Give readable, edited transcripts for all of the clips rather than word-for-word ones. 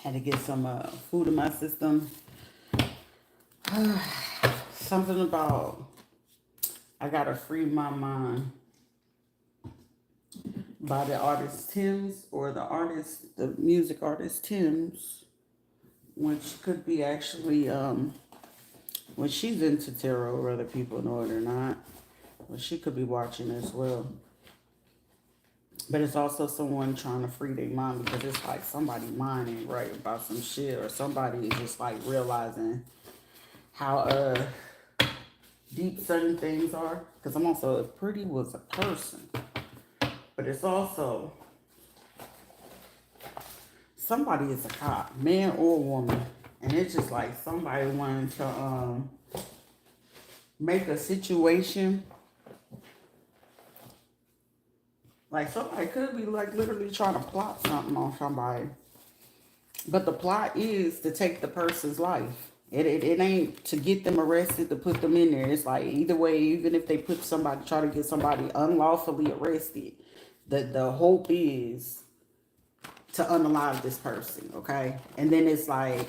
Had to get some food in my system. Something about I gotta free my mind by the artist Tim's or the music artist Tim's, which could be actually when she's into tarot, whether people know it or not. But she could be watching as well. But it's also someone trying to free their mind because it's like somebody mind ain't right about some shit, or somebody is just like realizing how deep certain things are. Because I'm also, if pretty was a person, but it's also somebody is a cop, man or woman, and it's just like somebody wanting to make a situation. Like somebody could be like literally trying to plot something on somebody. But the plot is to take the person's life. It ain't to get them arrested, to put them in there. It's like either way, even if they put somebody, try to get somebody unlawfully arrested, the hope is to unalive this person, okay? And then it's like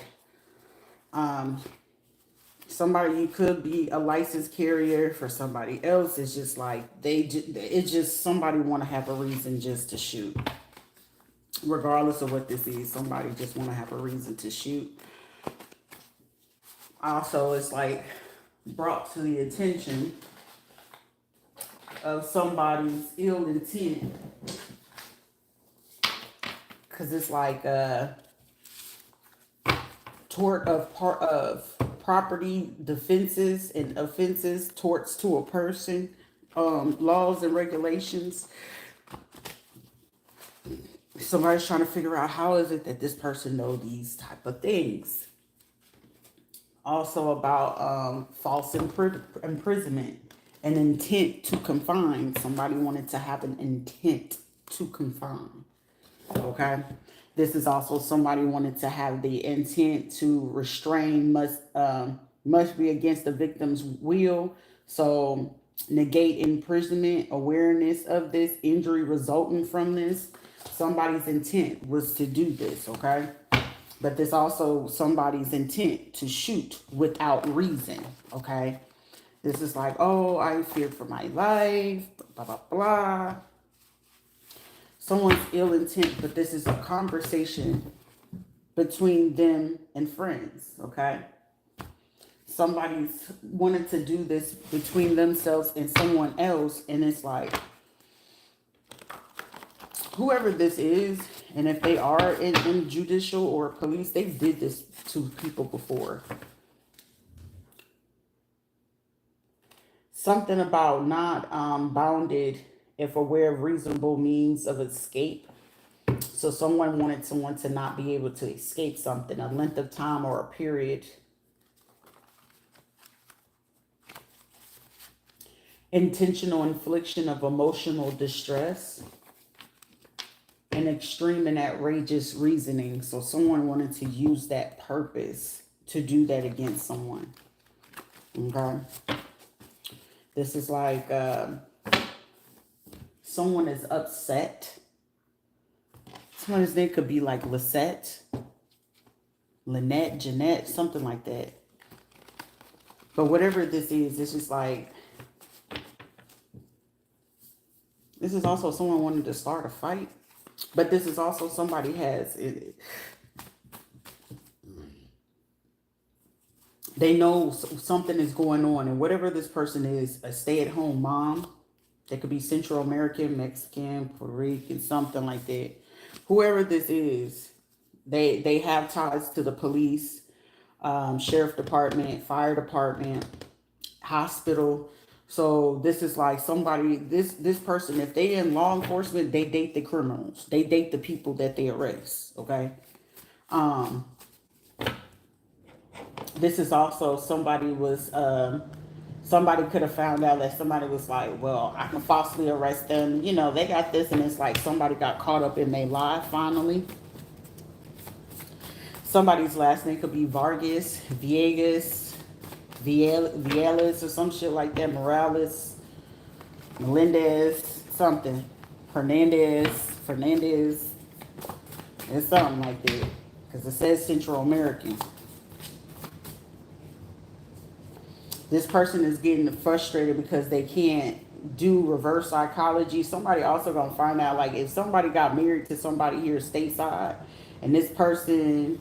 somebody, you could be a licensed carrier for somebody else. It's just like it's just somebody want to have a reason just to shoot, regardless of what this is. Somebody just want to have a reason to shoot. Also, it's like brought to the attention of somebody's ill intent, because it's like tort of part of property defenses and offenses, torts to a person, laws and regulations. Somebody's trying to figure out how is it that this person know these type of things. Also about false imprisonment, an intent to confine. Somebody wanted to have an intent to confine. Okay. This is also somebody wanted to have the intent to restrain, must be against the victim's will. So negate imprisonment, awareness of this, injury resulting from this. Somebody's intent was to do this, okay? But there's also somebody's intent to shoot without reason, okay? This is like, oh, I feared for my life, blah, blah, blah. Someone's ill intent, but this is a conversation between them and friends, okay? Somebody's wanted to do this between themselves and someone else, and it's like, whoever this is, and if they are in judicial or police, they did this to people before. Something about not bounded if aware of reasonable means of escape. So someone wanted someone to not be able to escape something, a length of time or a period. Intentional infliction of emotional distress. And extreme and outrageous reasoning. So someone wanted to use that purpose to do that against someone. Okay. This is like someone is upset. Someone's name could be like Lisette, Lynette, Jeanette, something like that. But whatever this is, it's just like, this is also someone wanted to start a fight. But this is also somebody has it. They know something is going on, and whatever this person is, a stay-at-home mom. They could be Central American, Mexican, Puerto Rican, something like that. Whoever this is, they have ties to the police, sheriff department, fire department, hospital. So this is like somebody, this person, if they in law enforcement, they date the criminals. They date the people that they arrest, okay? This is also somebody could have found out that somebody was like, well, I can falsely arrest them. You know, they got this, and it's like somebody got caught up in their lie finally. Somebody's last name could be Vargas, Viegas, Vielas or some shit like that. Morales, Melendez, something. Fernandez. It's something like that. Because it says Central American. This person is getting frustrated because they can't do reverse psychology. Somebody also gonna find out, like, if somebody got married to somebody here stateside, and this person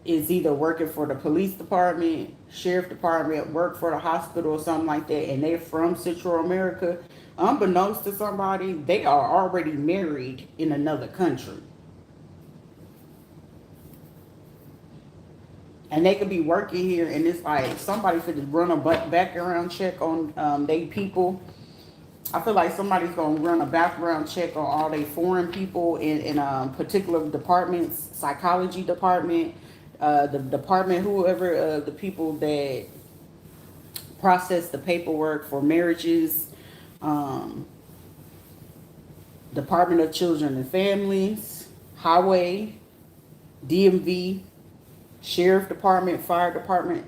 is either working for the police department, sheriff department, work for the hospital or something like that, and they're from Central America, unbeknownst to somebody, they are already married in another country. And they could be working here, and it's like somebody could run a background check on they people. I feel like somebody's gonna run a background check on all they foreign people in particular departments, psychology department, the department, whoever the people that process the paperwork for marriages, um, Department of Children and Families, Highway, DMV, Sheriff Department, Fire Department,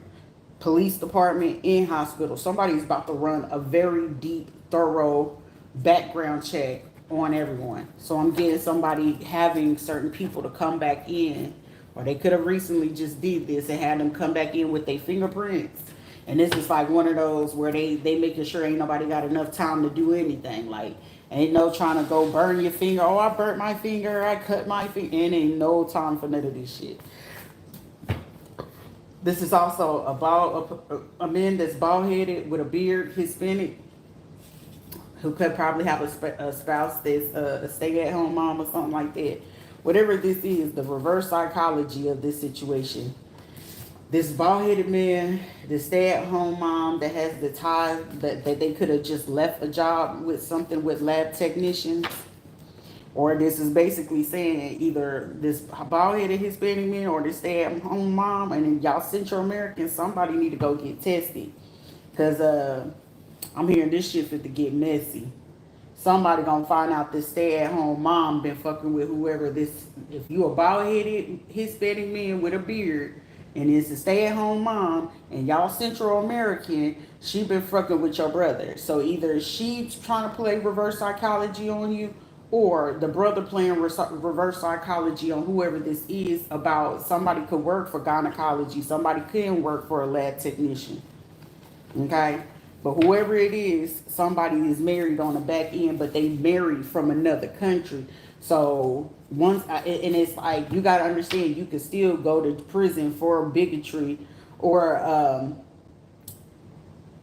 Police Department, and hospital. Somebody's about to run a very deep, thorough background check on everyone. So I'm getting somebody having certain people to come back in, or they could have recently just did this and had them come back in with their fingerprints. And this is like one of those where they making sure ain't nobody got enough time to do anything. Like, ain't no trying to go burn your finger. Oh, I burnt my finger. I cut my finger. And ain't no time for none of this shit. This is also about a man that's bald-headed with a beard, Hispanic, who could probably have a spouse that's a stay-at-home mom or something like that. Whatever this is, the reverse psychology of this situation. This bald-headed man, the stay-at-home mom that has the ties that they could have just left a job with something with lab technicians. Or this is basically saying either this bald-headed Hispanic man or this stay-at-home mom, and then y'all Central Americans, somebody need to go get tested. Because I'm hearing this shit fit to get messy. Somebody gonna find out this stay-at-home mom been fucking with whoever this, if you a bald-headed Hispanic man with a beard, and it's a stay-at-home mom, and y'all Central American, she been fucking with your brother. So either she's trying to play reverse psychology on you, or the brother playing reverse psychology on whoever this is about somebody could work for gynecology, somebody couldn't work for a lab technician. Okay? But whoever it is, somebody is married on the back end, but they married from another country. So and it's like, you got to understand, you can still go to prison for bigotry or,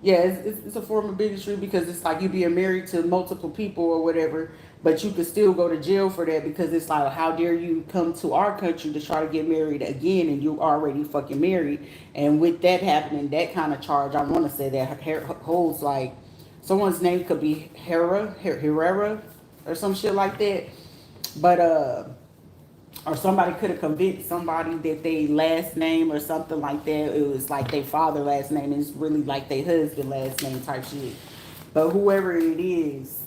yeah, it's a form of bigotry because it's like you being married to multiple people or whatever, but you could still go to jail for that because it's like, how dare you come to our country to try to get married again and you already fucking married. And with that happening, that kind of charge, I want to say that holds like, someone's name could be Herrera or some shit like that. But, or somebody could have convinced somebody that they last name or something like that, it was like their father last name, and it's really like their husband last name type shit. But whoever it is,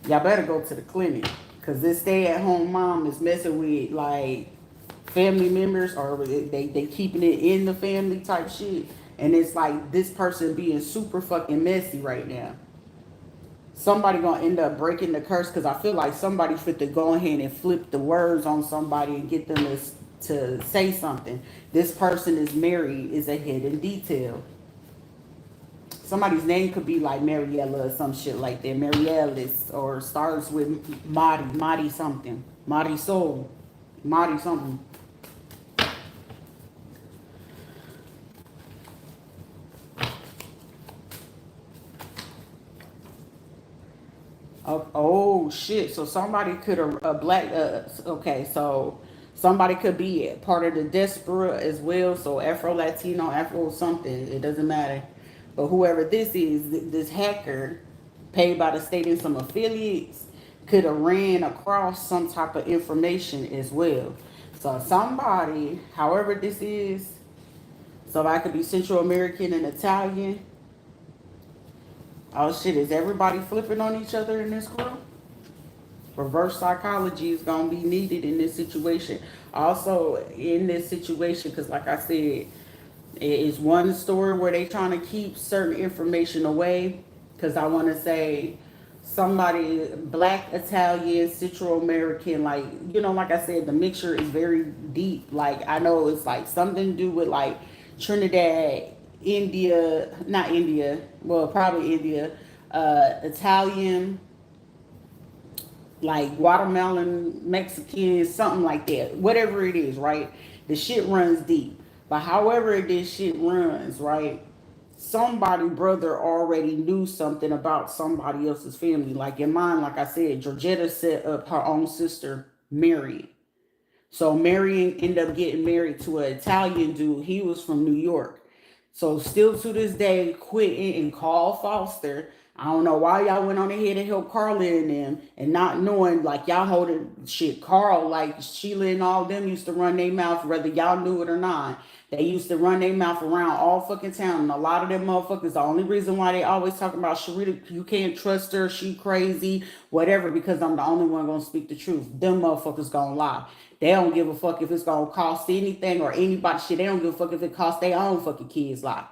y'all better go to the clinic, because this stay-at-home mom is messing with like family members, or they keeping it in the family type shit. And it's like this person being super fucking messy right now. Somebody gonna end up breaking the curse, because I feel like somebody fit to go ahead and flip the words on somebody and get them to say something. This person is married is a hidden detail. Somebody's name could be like Mariella or some shit like that. Mariellis, or starts with Madi something. Madi Soul. Madi something. Oh shit! So somebody could have a black. Okay, so somebody could be part of the diaspora as well. So Afro Latino, Afro something. It doesn't matter. But whoever this is, this hacker, paid by the state and some affiliates, could have ran across some type of information as well. So somebody, however this is, so I could be Central American and Italian. Oh shit, is everybody flipping on each other in this group? Reverse psychology is going to be needed in this situation. Also, in this situation, because like I said, it's one story where they trying to keep certain information away. Because I want to say somebody black, Italian, Central American, like, you know, like I said, the mixture is very deep. Like, I know it's like something to do with like Trinidad, India, not India, well, probably India, Italian, like watermelon, Mexican, something like that. Whatever it is, right? The shit runs deep. But however this shit runs, right? Somebody brother already knew something about somebody else's family. Like in mine, like I said, Georgetta set up her own sister, Mary. So Marion ended up getting married to an Italian dude. He was from New York. So still to this day, quitting and Carl Foster. I don't know why y'all went on ahead and help Carla and them and not knowing like y'all holding shit. Carl, like Sheila and all them used to run their mouth, whether y'all knew it or not. They used to run their mouth around all fucking town. And a lot of them motherfuckers, the only reason why they always talking about Sharita, you can't trust her, she crazy, whatever, because I'm the only one gonna speak the truth. Them motherfuckers gonna lie. They don't give a fuck if it's gonna cost anything or anybody shit. They don't give a fuck if it costs their own fucking kids' life.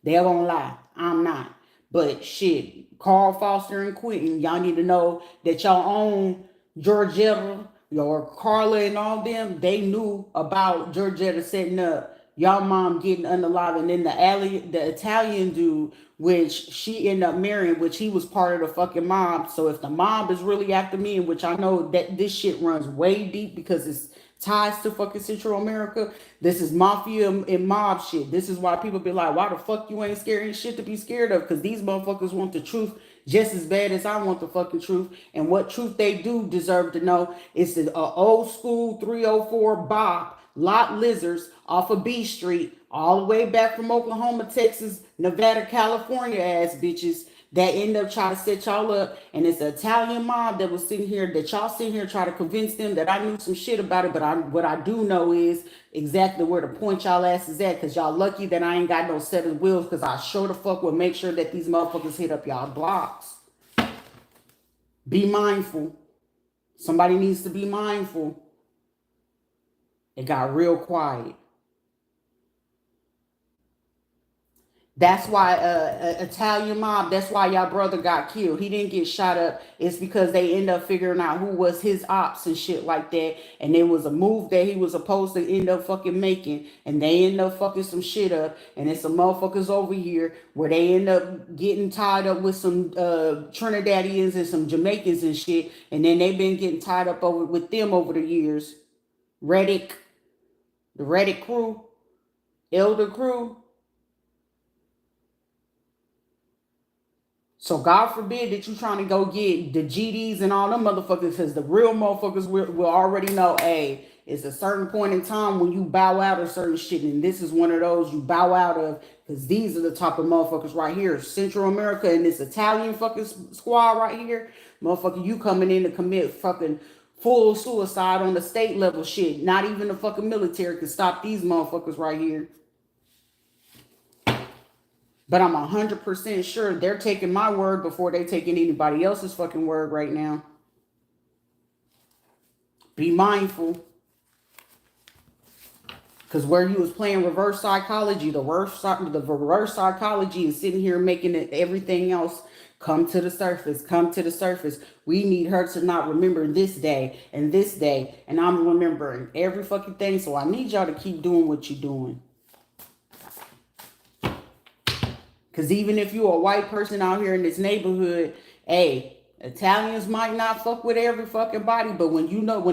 They're gonna lie. I'm not. But shit, Carl Foster and Quentin, y'all need to know that y'all own Georgetta or Carla and all them, they knew about Georgetta setting up y'all mom getting unalive, and then the Italian dude, which she ended up marrying, which he was part of the fucking mob. So if the mob is really after me, and which I know that this shit runs way deep because it's ties to fucking Central America. This is mafia and mob shit. This is why people be like, why the fuck you ain't scared of shit to be scared of? Because these motherfuckers want the truth just as bad as I want the fucking truth. And what truth they do deserve to know is the old school 304 bop lot lizards off of B Street, all the way back from Oklahoma, Texas, Nevada, California ass bitches that end up trying to set y'all up. And it's an Italian mob that was sitting here, that y'all sitting here try to convince them that I knew some shit about it. But what I do know is exactly where to point y'all asses at, because y'all lucky that I ain't got no set of wheels, because I sure the fuck will make sure that these motherfuckers hit up y'all blocks. Be mindful. Somebody needs to be mindful. It got real quiet. That's why Italian mob, that's why y'all brother got killed. He didn't get shot up. It's because they end up figuring out who was his ops and shit like that. And it was a move that he was supposed to end up fucking making. And they end up fucking some shit up. And it's some motherfuckers over here where they end up getting tied up with some Trinidadians and some Jamaicans and shit. And then they've been getting tied up over with them over the years. Reddick, the Reddick crew, Elder crew. So God forbid that you trying to go get the GDs and all them motherfuckers, because the real motherfuckers will already know, hey, it's a certain point in time when you bow out of certain shit, and this is one of those you bow out of, because these are the type of motherfuckers right here. Central America and this Italian fucking squad right here, motherfucker, you coming in to commit fucking full suicide on the state level shit. Not even the fucking military can stop these motherfuckers right here. But I'm 100% sure they're taking my word before they taking anybody else's fucking word right now. Be mindful. Because where you was playing reverse psychology, the reverse psychology is sitting here making it, everything else come to the surface, come to the surface. We need her to not remember this day and this day. And I'm remembering every fucking thing. So I need y'all to keep doing what you're doing. Because even if you're a white person out here in this neighborhood, hey, Italians might not fuck with every fucking body, but when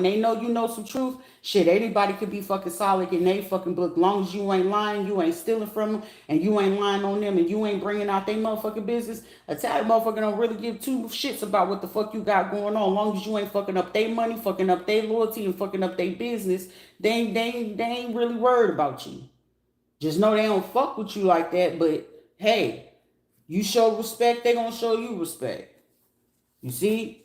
they know you know some truth, shit, anybody could be fucking solid in they fucking book. Long as you ain't lying, you ain't stealing from them, and you ain't lying on them, and you ain't bringing out their motherfucking business. Italian motherfucker don't really give two shits about what the fuck you got going on. Long as you ain't fucking up their money, fucking up their loyalty, and fucking up their business, they ain't really worried about you. Just know they don't fuck with you like that, but hey, you show respect, they gonna show you respect. You see?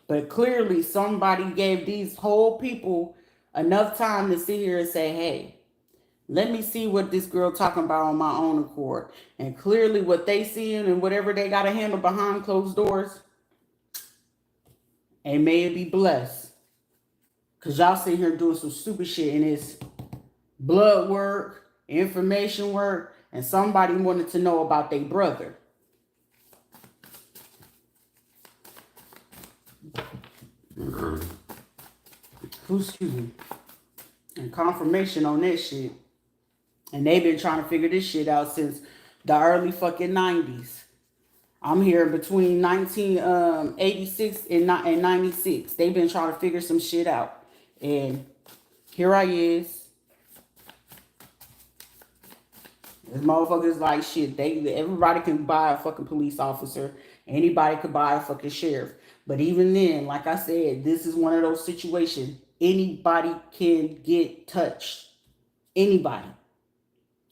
But clearly somebody gave these whole people enough time to sit here and say, hey, let me see what this girl talking about on my own accord. And clearly what they seeing and whatever they gotta handle behind closed doors, and may it be blessed. Cause y'all sitting here doing some stupid shit, and it's blood work, information work, and somebody wanted to know about their brother. Excuse me. And confirmation on that shit. And they've been trying to figure this shit out since the early fucking 90s. I'm here between 1986 and 96. They've been trying to figure some shit out. And here I is. This motherfucker's like shit. Everybody can buy a fucking police officer. Anybody could buy a fucking sheriff. But even then, like I said, this is one of those situations. Anybody can get touched. Anybody.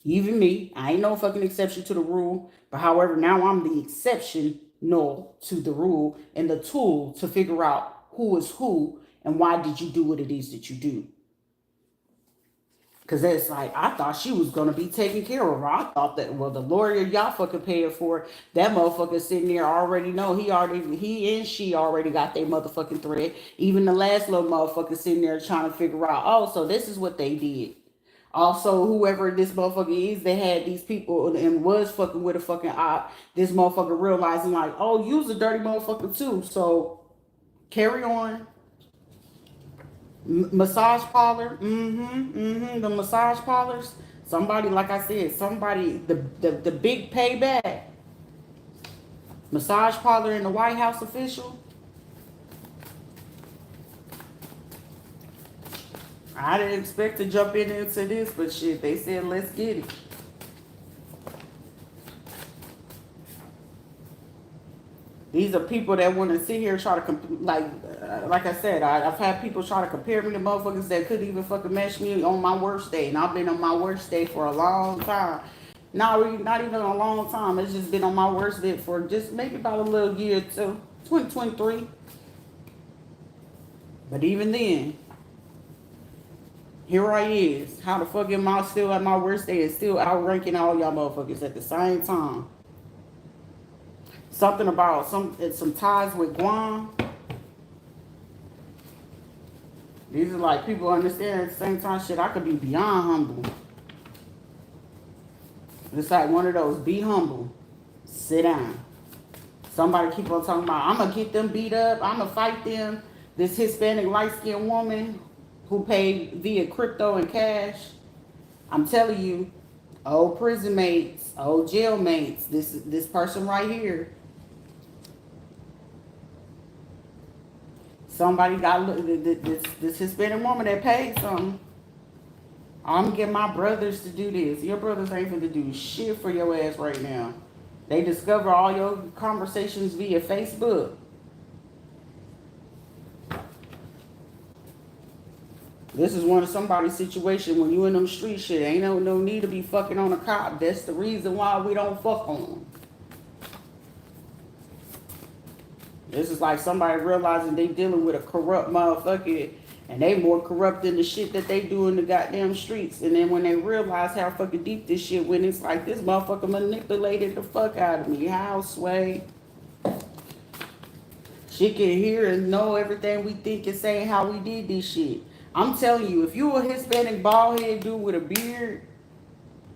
Even me. I ain't no fucking exception to the rule. But however, now I'm the exception to the rule and the tool to figure out who is who and why did you do what it is that you do. Because it's like, I thought she was going to be taken care of. I thought that, well, the lawyer y'all fucking paying for, that motherfucker sitting there already know. He and she already got their motherfucking thread. Even the last little motherfucker sitting there trying to figure out, oh, so this is what they did. Also, whoever this motherfucker is, they had these people and was fucking with a fucking op. This motherfucker realizing like, oh, you's a dirty motherfucker too. So, carry on. Massage parlor, the massage parlors. Somebody, like I said, the big payback. Massage parlor in the White House official. I didn't expect to jump into this, but shit, they said let's get it. These are people that want to sit here and try to, like I said, I've had people try to compare me to motherfuckers that couldn't even fucking match me on my worst day. And I've been on my worst day for a long time. Not even a long time. It's just been on my worst day for just maybe about a little year or two. 2023. But even then, here I is. How the fuck am I still at my worst day and still outranking all y'all motherfuckers at the same time? Something about some ties with Guam. These are like people understand at the same time shit. I could be beyond humble. It's like one of those, be humble. Sit down. Somebody keep on talking about, I'm going to get them beat up. I'm going to fight them. This Hispanic light-skinned woman who paid via crypto and cash. I'm telling you, old prison mates, old jail mates, this person right here. Somebody got this Hispanic woman that paid something. I'm gonna get my brothers to do this. Your brothers ain't gonna do shit for your ass right now. They discover all your conversations via Facebook. This is one of somebody's situation when you in them street shit. Ain't no need to be fucking on a cop. That's the reason why we don't fuck on them. This is like somebody realizing they dealing with a corrupt motherfucker and they more corrupt than the shit that they do in the goddamn streets. And then when they realize how fucking deep this shit went, it's like this motherfucker manipulated the fuck out of me. How, Sway? She can hear and know everything we think and say how we did this shit. I'm telling you, if you a Hispanic bald head dude with a beard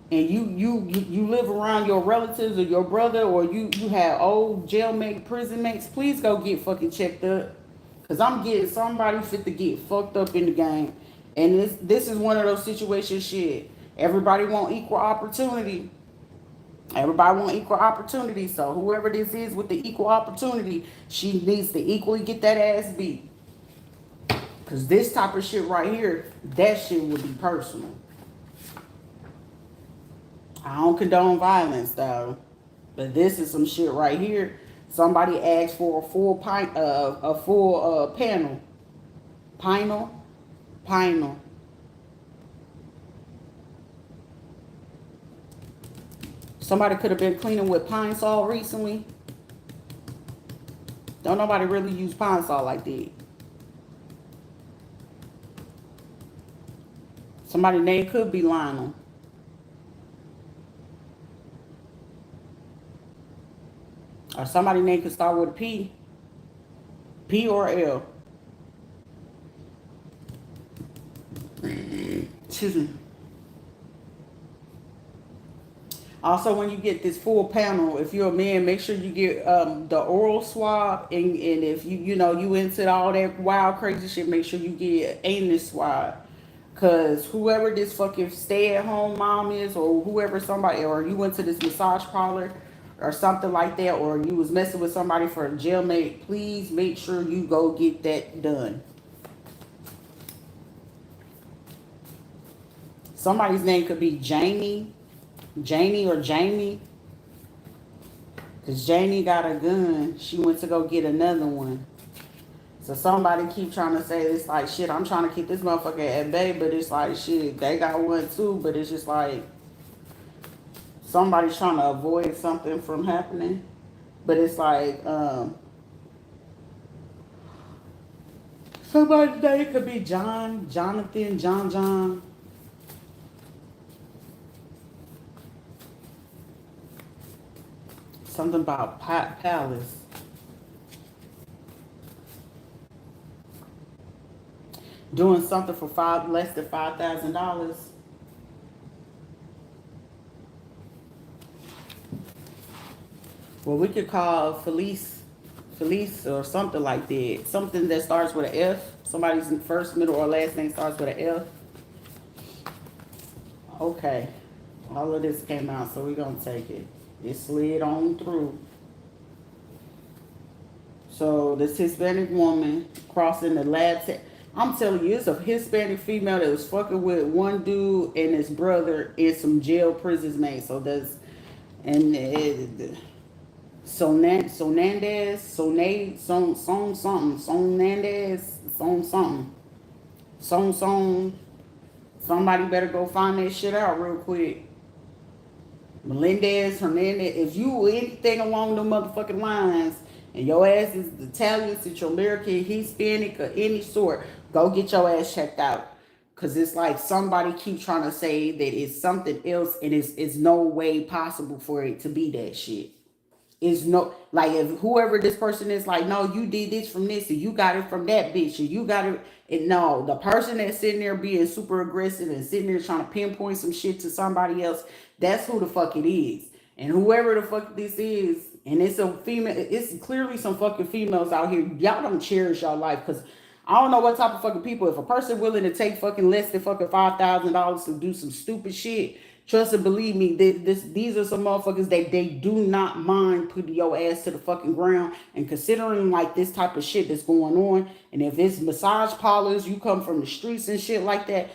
and you live around your relatives or your brother or you have old jailmate, prison mates, please go get fucking checked up. Because I'm getting somebody fit to get fucked up in the game. And this is one of those situations shit. Everybody want equal opportunity. Everybody want equal opportunity. So whoever this is with the equal opportunity, she needs to equally get that ass beat. Because this type of shit right here, that shit would be personal. I don't condone violence though. But this is some shit right here. Somebody asked for a full panel. Pinal. Somebody could have been cleaning with pine sol recently. Don't nobody really use pine sol like that. Somebody's name could be Lionel. Or somebody's name could start with a P. P or L. Excuse me. Also, when you get this full panel, if you're a man, make sure you get the oral swab, and if you into all that wild crazy shit, make sure you get anus swab. Cause whoever this fucking stay at home mom is, or whoever somebody, or you went to this massage parlor or something like that, or you was messing with somebody for a jailmate, please make sure you go get that done. Somebody's name could be Janie or Jamie. Cause Janie got a gun. She went to go get another one. So somebody keep trying to say it's like shit. I'm trying to keep this motherfucker at bay, but it's like shit. They got one too, but it's just like somebody's trying to avoid something from happening. But it's like somebody's name could be John, Jonathan, John. Something about Palace. Doing something for less than $5,000. Well, we could call Felice or something like that. Something that starts with an F. Somebody's first, middle, or last name starts with an F. Okay. All of this came out, so we're going to take it. It slid on through. So this Hispanic woman crossing the lab test. I'm telling you, it's a Hispanic female that was fucking with one dude and his brother in some jail prisons made. So that's, and Sonandez, something. Somebody better go find that shit out real quick. Melendez, Hernandez, if you anything along the motherfucking lines, and your ass is Italian, Central American, Hispanic, or any sort, go get your ass checked out. Cause it's like somebody keep trying to say that it's something else, and it's no way possible for it to be that shit. Is no, like, if whoever this person is, like, no, you did this from this and you got it from that bitch and you got it, and no, the person that's sitting there being super aggressive and sitting there trying to pinpoint some shit to somebody else, that's who the fuck it is. And whoever the fuck this is, and it's a female, it's clearly some fucking females out here, y'all don't cherish y'all life. Because I don't know what type of fucking people, if a person willing to take fucking less than fucking $5,000 to do some stupid shit, trust and believe me, these are some motherfuckers that they do not mind putting your ass to the fucking ground. And considering like this type of shit that's going on, and if it's massage parlors, you come from the streets and shit like that,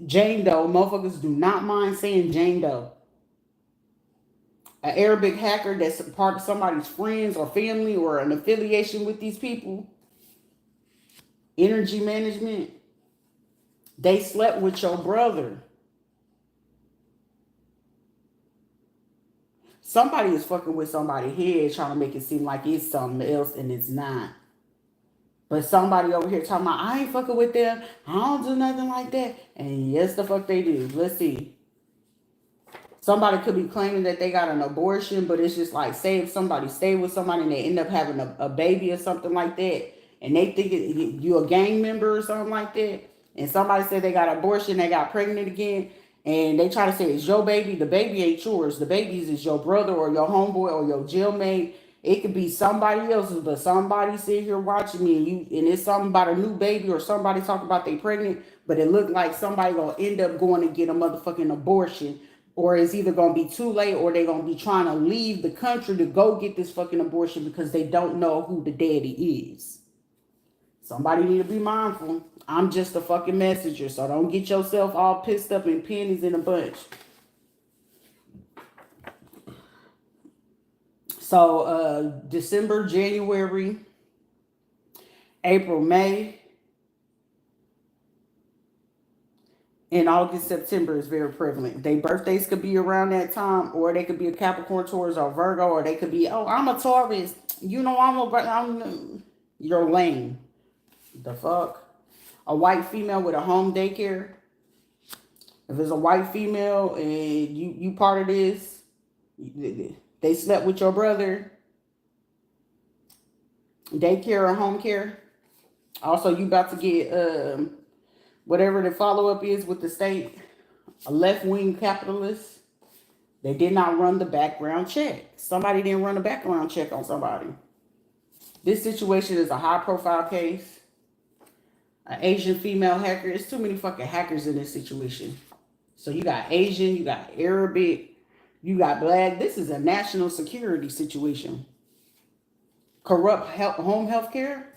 Jane Doe, motherfuckers do not mind saying Jane Doe. An Arabic hacker that's a part of somebody's friends or family or an affiliation with these people. Energy management. They slept with your brother. Somebody is fucking with somebody's head trying to make it seem like it's something else and it's not. But somebody over here talking about, I ain't fucking with them. I don't do nothing like that. And yes, the fuck they do. Let's see. Somebody could be claiming that they got an abortion, but it's just like, say if somebody stayed with somebody and they end up having a baby or something like that, and they think you a gang member or something like that, and somebody said they got an abortion, they got pregnant again, and they try to say it's your baby, the baby ain't yours. The baby's is your brother or your homeboy or your jailmate. It could be somebody else's, but somebody sitting here watching me and it's something about a new baby, or somebody talking about they pregnant, but it looked like somebody gonna end up going to get a motherfucking abortion. Or it's either going to be too late, or they're going to be trying to leave the country to go get this fucking abortion because they don't know who the daddy is. Somebody need to be mindful. I'm just a fucking messenger, so don't get yourself all pissed up and pennies in a bunch. So December, January, April, May, in August, September is very prevalent. Their birthdays could be around that time, or they could be a Capricorn, Taurus, or Virgo, or they could be, oh, I'm a Taurus. You know, you're lame. The fuck? A white female with a home daycare. If it's a white female and you part of this, they slept with your brother. Daycare or home care. Also, you about to get whatever the follow-up is with the state, a left-wing capitalist. They did not run the background check. Somebody didn't run a background check on somebody. This situation is a high profile case. An Asian female hacker. It's too many fucking hackers in this situation. So you got Asian, you got Arabic, you got black. This is a national security situation. Corrupt home health care.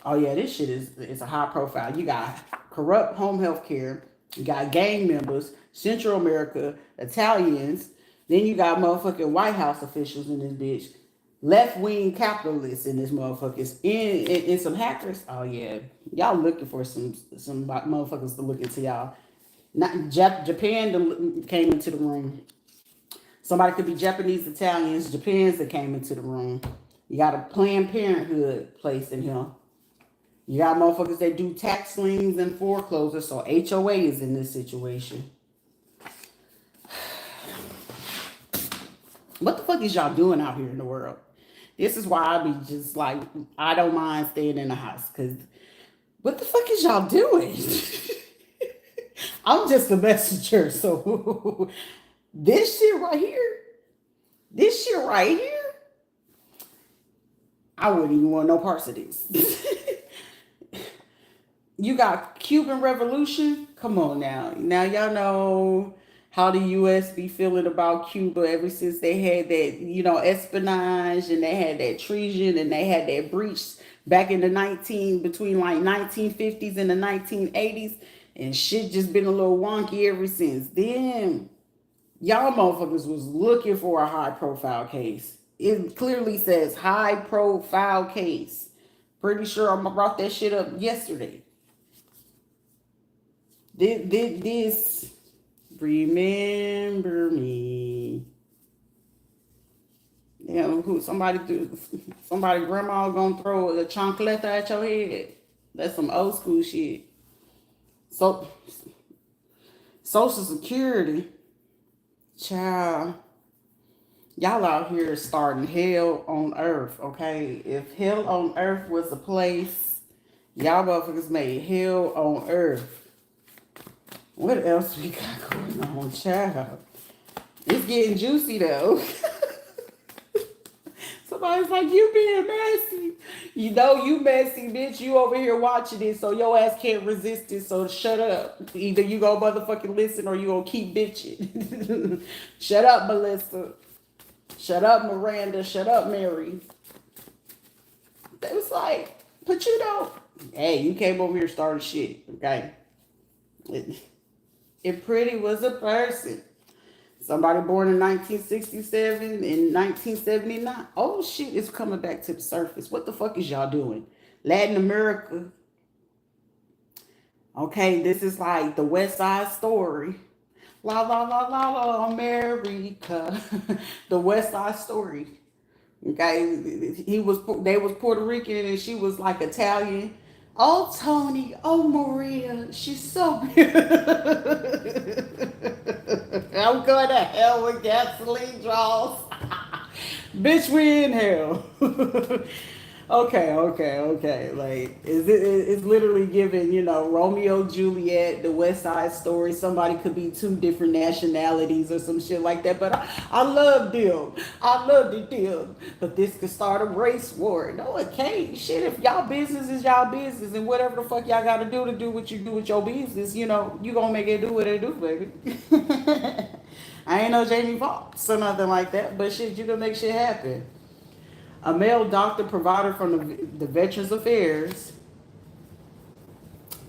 Oh yeah, this shit is a high profile. You got corrupt home health care. You got gang members, Central America, Italians. Then you got motherfucking White House officials in this bitch. Left-wing capitalists in this motherfuckers. In some hackers. Oh yeah. Y'all looking for some motherfuckers to look into y'all. Not Japan came into the room. Somebody could be Japanese, Italians, Japans that came into the room. You got a Planned Parenthood place in here. You got motherfuckers that do tax liens and foreclosures, so HOA is in this situation. What the fuck is y'all doing out here in the world? This is why I be just like, I don't mind staying in the house, because what the fuck is y'all doing? I'm just a messenger, so this shit right here, I wouldn't even want no parts of this. You got Cuban Revolution. Come on now. Now y'all know how the U.S. be feeling about Cuba ever since they had that, espionage, and they had that treason, and they had that breach back in between like 1950s and the 1980s, and shit just been a little wonky ever since then. Y'all motherfuckers was looking for a high profile case. It clearly says high profile case. Pretty sure I brought that shit up yesterday. This remember me. Somebody grandma gonna throw a chancleta at your head. That's some old school shit. So Social Security, child, y'all out here starting hell on earth, okay? If hell on earth was a place, y'all motherfuckers made hell on earth. What else we got going on, child? It's getting juicy though. Somebody's like, you being messy. You know you messy, bitch. You over here watching it, so your ass can't resist it, so shut up. Either you go motherfucking listen or you gonna keep bitching. Shut up, Melissa. Shut up, Miranda. Shut up, Mary. They was like, but you don't. Hey, you came over here starting shit, okay? It pretty was a person. Somebody born in 1967 and 1979. Oh, shit is coming back to the surface. What the fuck is y'all doing? Latin America. Okay, this is like the West Side Story. La, la, la, la, la, America. The West Side Story. Okay, they was Puerto Rican and she was like Italian. Oh, Tony. Oh, Maria. She's so beautiful. I'm going to hell with gasoline draws. Bitch, we in hell. Okay. Like, it's literally giving, Romeo, Juliet, the West Side Story. Somebody could be two different nationalities or some shit like that. But I love them. I love the deal. But this could start a race war. No, it can't. Shit, if y'all business is y'all business, and whatever the fuck y'all got to do what you do with your business, you going to make it do what it do, baby. I ain't no Jamie Foxx or nothing like that. But shit, you can make shit happen. A male doctor provider from the Veterans Affairs.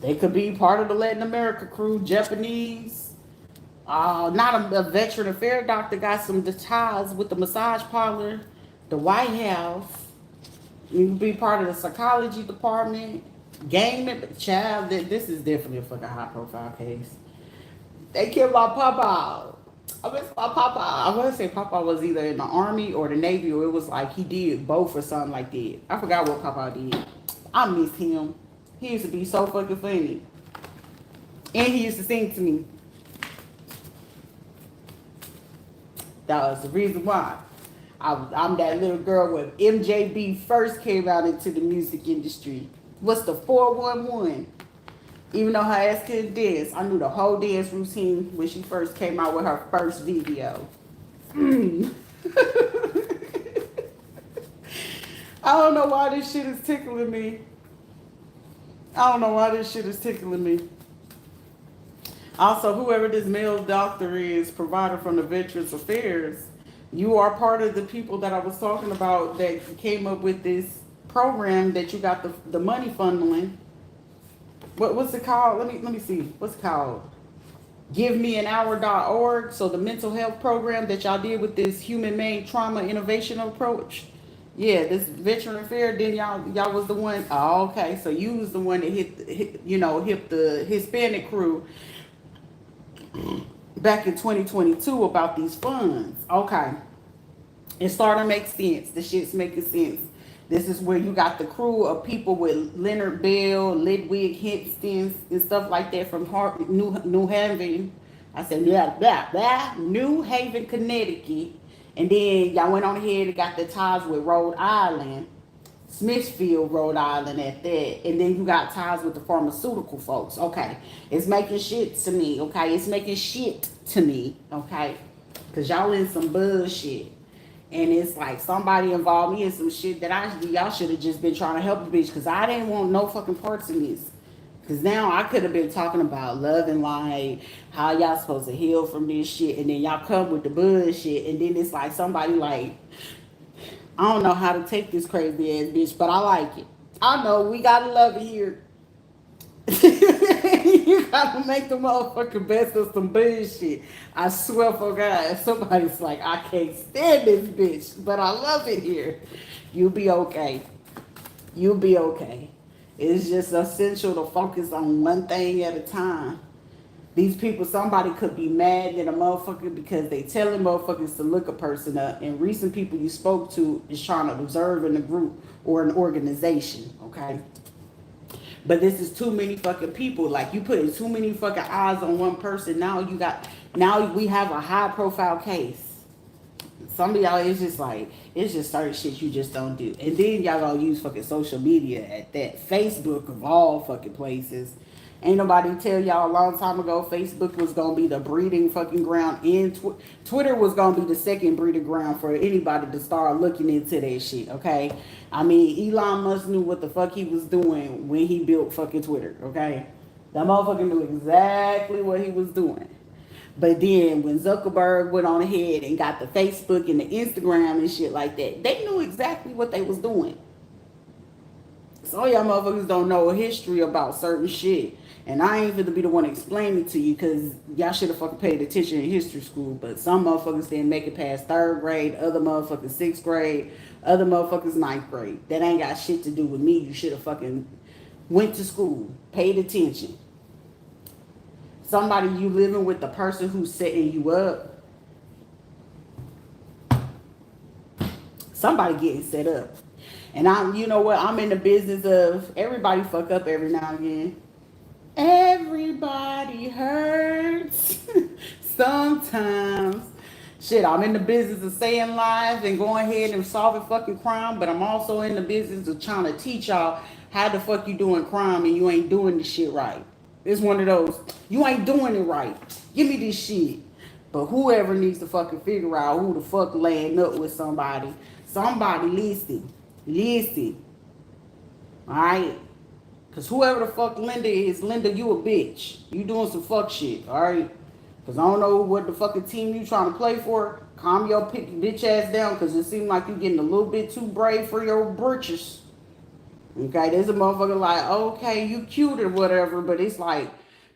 They could be part of the Latin America crew, Japanese. Not a veteran affair doctor, got some ties with the massage parlor, the White House. You could be part of the psychology department. Gang member, child, this is definitely a fucking high profile case. They killed my papa. I want to say Papa was either in the Army or the Navy, or it was like he did both or something like that. I forgot what Papa did. I miss him. He used to be so fucking funny. And he used to sing to me. That was the reason why. I'm that little girl when MJB first came out into the music industry. What's the 411? Even though her ass couldn't dance, I knew the whole dance routine when she first came out with her first video. I don't know why this shit is tickling me. I don't know why this shit is tickling me. Also, whoever this male doctor is, provider from the Veterans Affairs, you are part of the people that I was talking about that came up with this program that you got the money funneling. What's it called? Let me see. What's it called? GiveMeAnHour.org. So the mental health program that y'all did with this human-made trauma innovation approach. Yeah, this veteran affair. Then y'all was the one. Oh, okay. So you was the one that hit the Hispanic crew back in 2022 about these funds. Okay. It's starting to make sense. The shit's making sense. This is where you got the crew of people with Leonard Bell, Ludwig Hinstons, and stuff like that from New Haven. I said, New Haven, Connecticut. And then y'all went on ahead and got the ties with Rhode Island, Smithfield, Rhode Island at that. And then you got ties with the pharmaceutical folks. Okay. It's making shit to me. Okay. It's making shit to me. Okay. Because y'all in some bullshit. And it's like somebody involved me in some shit that y'all should have just been trying to help the bitch. Because I didn't want no fucking parts in this. Because now I could have been talking about love and light, how y'all supposed to heal from this shit. And then y'all come with the bullshit. And then it's like somebody like, I don't know how to take this crazy ass bitch, but I like it. I know we gotta love it here. You gotta make the motherfucking best of some bullshit. I swear for God, somebody's like, I can't stand this bitch, but I love it here. You'll be okay. You'll be okay. It's just essential to focus on one thing at a time. These people, somebody could be mad at a motherfucker because they telling motherfuckers to look a person up. And recent people you spoke to is trying to observe in a group or an organization, okay? But this is too many fucking people. Like, you putting too many fucking eyes on one person. Now we have a high profile case. Some of y'all, it's just like, it's just certain shit you just don't do. And then y'all gonna use fucking social media at that. Facebook of all fucking places. Ain't nobody tell y'all a long time ago Facebook was gonna be the breeding fucking ground, and Twitter was gonna be the second breeding ground for anybody to start looking into that shit, okay? I mean, Elon Musk knew what the fuck he was doing when he built fucking Twitter, okay? That motherfucker knew exactly what he was doing. But then when Zuckerberg went on ahead and got the Facebook and the Instagram and shit like that, they knew exactly what they was doing. Some y'all motherfuckers don't know a history about certain shit. And I ain't gonna be the one explaining to you because y'all should have fucking paid attention in history school. But some motherfuckers didn't make it past 3rd grade, other motherfuckers 6th grade, other motherfuckers 9th grade. That ain't got shit to do with me. You should have fucking went to school, paid attention. Somebody you living with, the person who's setting you up. Somebody getting set up. And you know what? I'm in the business of everybody fuck up every now and again. Everybody hurts sometimes. Shit, I'm in the business of saying lies and going ahead and solving fucking crime, but I'm also in the business of trying to teach y'all how the fuck you doing crime and you ain't doing the shit right. It's one of those, you ain't doing it right. Give me this shit. But whoever needs to fucking figure out who the fuck laying up with somebody listen. Alright? Because whoever the fuck Linda is, Linda, you a bitch. You doing some fuck shit, alright? Because I don't know what the fucking team you trying to play for. Calm your bitch ass down because it seems like you getting a little bit too brave for your britches. Okay, there's a motherfucker like, okay, you cute or whatever, but it's like,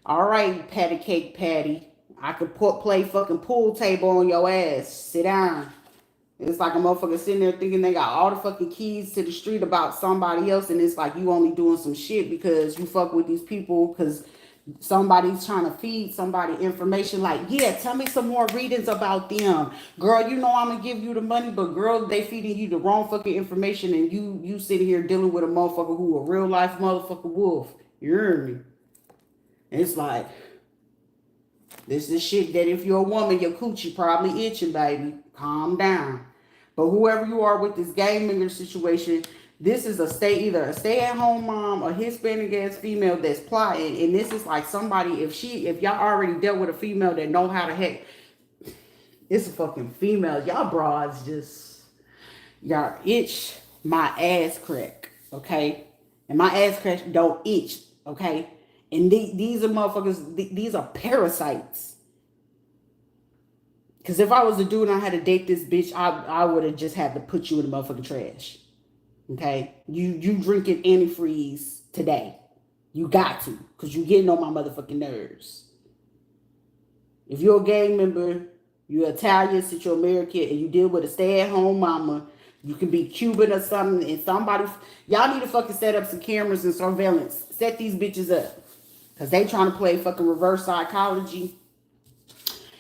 alright, patty cake patty. I could play fucking pool table on your ass. Sit down. It's like a motherfucker sitting there thinking they got all the fucking keys to the street about somebody else, and it's like you only doing some shit because you fuck with these people because somebody's trying to feed somebody information like, yeah, tell me some more readings about them. Girl, you know I'm gonna give you the money, but girl, they feeding you the wrong fucking information and you sitting here dealing with a motherfucker who a real life motherfucker wolf. You hear me? It's like, this is shit that if you're a woman, your coochie probably itching, baby. Calm down. But whoever you are with this game maker situation, This is either a stay-at-home mom or Hispanic ass female that's plotting. And this is like somebody, if y'all already dealt with a female that know how to heck, it's a fucking female. Y'all broads just, y'all itch my ass crack, okay? And my ass crack don't itch, okay? And these are motherfuckers, these are parasites. Because if I was a dude and I had to date this bitch, I would have just had to put you in the motherfucking trash. Okay? You drinking antifreeze today. You got to. Because you getting on my motherfucking nerves. If you're a gang member, you're Italian, since you're American, and you deal with a stay-at-home mama, you can be Cuban or something, and somebody, y'all need to fucking set up some cameras and surveillance. Set these bitches up. Because they trying to play fucking reverse psychology.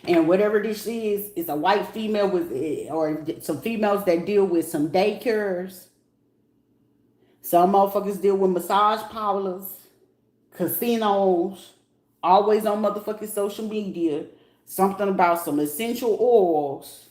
And whatever this is, it's a white female with, or some females that deal with some daycares. Some motherfuckers deal with massage parlors, casinos, always on motherfucking social media. Something about some essential oils.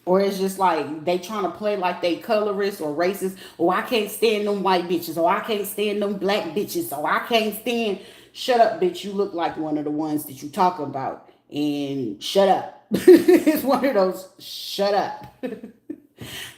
Or it's just like they trying to play like they colorist or racist. Oh, I can't stand them white bitches. Oh, I can't stand them black bitches. Oh, I can't stand... Shut up, bitch. You look like one of the ones that you talk about. And shut up. It's one of those, shut up.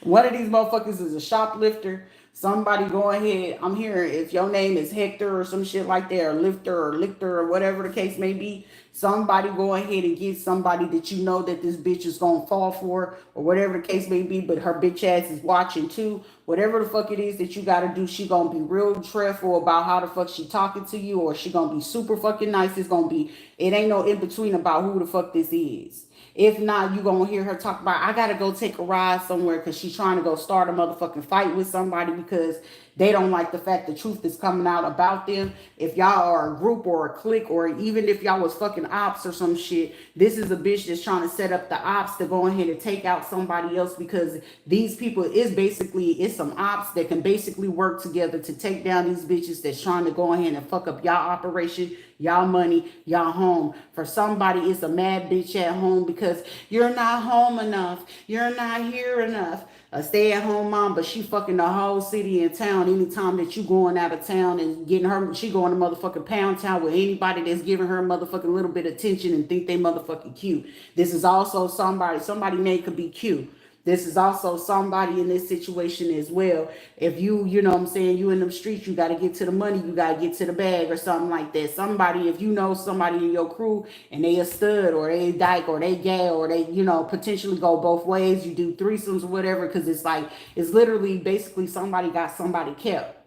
One of these motherfuckers is a shoplifter. Somebody go ahead. I'm hearing if your name is Hector or some shit like that, or Lifter or Lichter or whatever the case may be, somebody go ahead and get somebody that you know that this bitch is going to fall for, or whatever the case may be, but her bitch ass is watching too. Whatever the fuck it is that you got to do, she going to be real careful about how the fuck she talking to you, or she going to be super fucking nice. It's going to be, it ain't no in between about who the fuck this is. If not, you going to hear her talk about, I got to go take a ride somewhere because she's trying to go start a motherfucking fight with somebody because they don't like the fact the truth is coming out about them. If y'all are a group or a clique, or even if y'all was fucking ops or some shit, this is a bitch that's trying to set up the ops to go ahead and take out somebody else, because these people is basically, it's some ops that can basically work together to take down these bitches that's trying to go ahead and fuck up y'all operation, y'all money, y'all home. For somebody, it's a mad bitch at home because you're not home enough. You're not here enough. A stay-at-home mom, but she fucking the whole city and town anytime that you going out of town and getting her, she going to motherfucking pound town with anybody that's giving her motherfucking little bit of attention and think they motherfucking cute. This is also somebody name could be cute. This is also somebody in this situation as well. If you know what I'm saying, you in them streets, you got to get to the money, you got to get to the bag or something like that. Somebody, if you know somebody in your crew and they a stud or they a dyke or they gay or they, you know, potentially go both ways, you do threesomes or whatever, because it's like, it's literally basically somebody got somebody kept.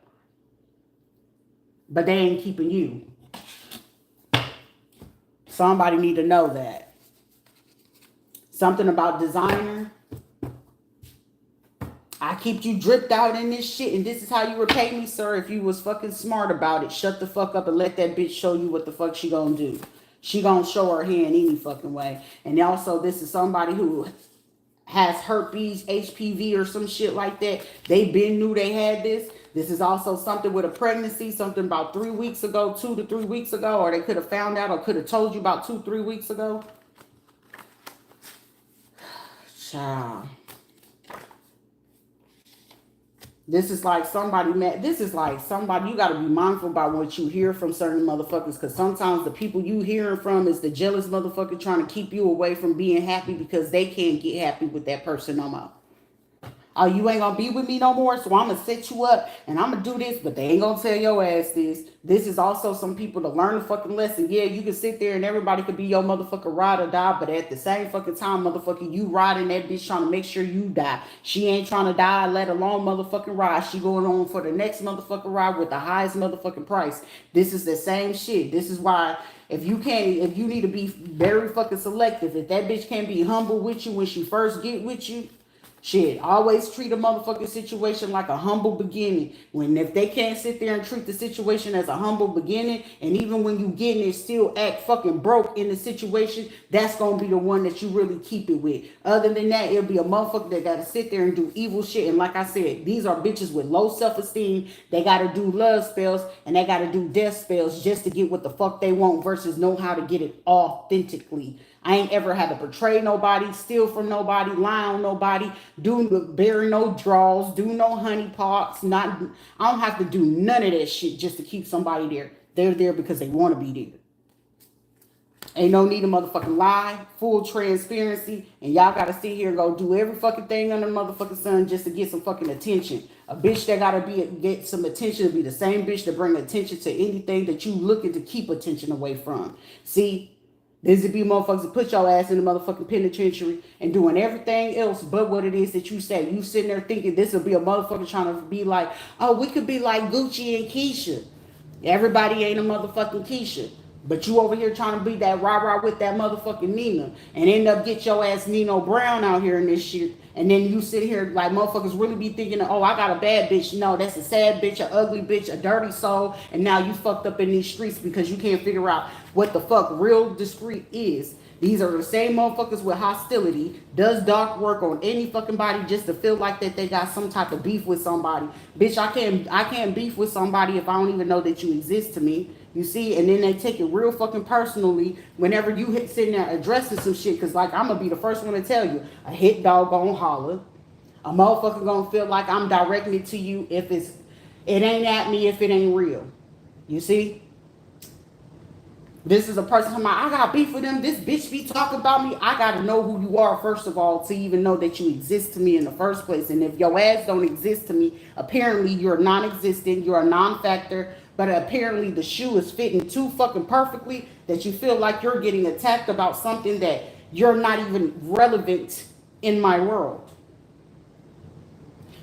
But they ain't keeping you. Somebody need to know that. Something about designer. I keep you dripped out in this shit, and this is how you repay me, sir. If you was fucking smart about it, shut the fuck up and let that bitch show you what the fuck she gonna do. She gonna show her hand any fucking way. And also, this is somebody who has herpes, HPV, or some shit like that. They been knew they had this. This is also something with a pregnancy, something about 3 weeks ago, 2 to 3 weeks ago, or they could have found out or could have told you about 2-3 weeks ago. Child. This is like somebody, man. This is like somebody, you got to be mindful about what you hear from certain motherfuckers, because sometimes the people you hearing from is the jealous motherfucker trying to keep you away from being happy because they can't get happy with that person no more. Oh, you ain't gonna be with me no more, so I'm gonna set you up and I'm gonna do this, but they ain't gonna tell your ass this. This is also some people to learn the fucking lesson. Yeah, you can sit there and everybody could be your motherfucker ride or die, but at the same fucking time, motherfucker, you riding that bitch trying to make sure you die. She ain't trying to die, let alone motherfucking ride. She going on for the next motherfucking ride with the highest motherfucking price. This is the same shit. This is why if you need to be very fucking selective. If that bitch can't be humble with you when she first get with you, shit, always treat a motherfucking situation like a humble beginning. If they can't sit there and treat the situation as a humble beginning, and even when you get in it, still act fucking broke in the situation, that's gonna be the one that you really keep it with. Other than that, it'll be a motherfucker that gotta sit there and do evil shit. And like I said, these are bitches with low self-esteem. They gotta do love spells and they gotta do death spells just to get what the fuck they want versus know how to get it authentically. I ain't ever had to betray nobody, steal from nobody, lie on nobody, bury no draws, do no honey pots. I don't have to do none of that shit just to keep somebody there. They're there because they want to be there. Ain't no need to motherfucking lie, full transparency, and y'all gotta sit here and go do every fucking thing under the motherfucking sun just to get some fucking attention. A bitch that gotta get some attention to be the same bitch that bring attention to anything that you looking to keep attention away from. See, this would be motherfuckers that put your ass in the motherfucking penitentiary and doing everything else but what it is that you say. You sitting there thinking this will be a motherfucker trying to be like, oh, we could be like Gucci and Keisha. Everybody ain't a motherfucking Keisha. But you over here trying to be that rah-rah with that motherfucking Nina and end up get your ass Nino Brown out here in this shit. And then you sit here like motherfuckers really be thinking, oh, I got a bad bitch. No, that's a sad bitch, a ugly bitch, a dirty soul. And now you fucked up in these streets because you can't figure out what the fuck real discreet is. These are the same motherfuckers with hostility, does dark work on any fucking body just to feel like that they got some type of beef with somebody. Bitch, I can't beef with somebody if I don't even know that you exist to me. You see, and then they take it real fucking personally whenever you sitting there addressing some shit. Because, like, I'm going to be the first one to tell you, a hit dog gonna holler. A motherfucker gonna feel like I'm directing it to you if it ain't at me if it ain't real. You see? This is a person talking about, I got beef with them. This bitch be talking about me. I got to know who you are, first of all, to even know that you exist to me in the first place. And if your ass don't exist to me, apparently you're non-existent. You're a non-factor. But apparently the shoe is fitting too fucking perfectly that you feel like you're getting attacked about something that you're not even relevant in my world.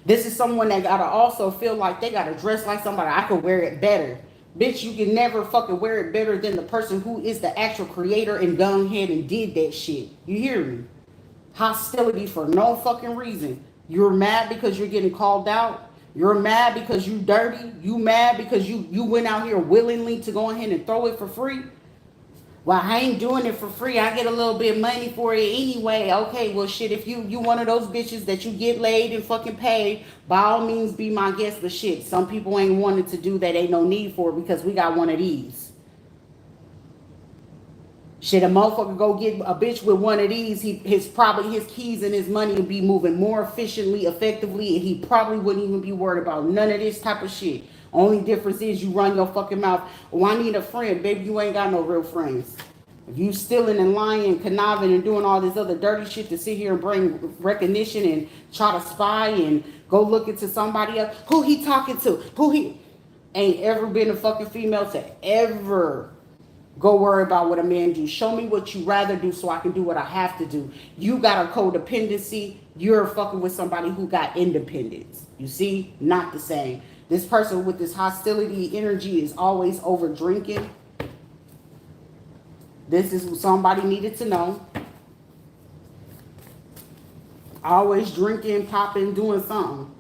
This is someone that gotta also feel like they gotta dress like somebody. I could wear it better. Bitch, you can never fucking wear it better than the person who is the actual creator and gone ahead and did that shit. You hear me? Hostility for no fucking reason. You're mad because you're getting called out. You're mad because you dirty. You mad because you went out here willingly to go ahead and throw it for free. Well, I ain't doing it for free. I get a little bit of money for it anyway. Okay, well, shit, if you one of those bitches that you get laid and fucking paid, by all means be my guest. But shit, some people ain't wanted to do that. Ain't no need for it because we got one of these. Shit, a motherfucker go get a bitch with one of these, his keys and his money would be moving more efficiently, effectively, and he probably wouldn't even be worried about none of this type of shit. Only difference is you run your fucking mouth. Oh, I need a friend. Baby, you ain't got no real friends. If you stealing and lying and conniving and doing all this other dirty shit to sit here and bring recognition and try to spy and go look into somebody else, who he talking to, ain't ever been a fucking female to ever go worry about what a man do. Show me what you rather do so I can do what I have to do. You got a codependency. You're fucking with somebody who got independence. You see? Not the same. This person with this hostility energy is always over drinking. This is what somebody needed to know. Always drinking, popping, doing something.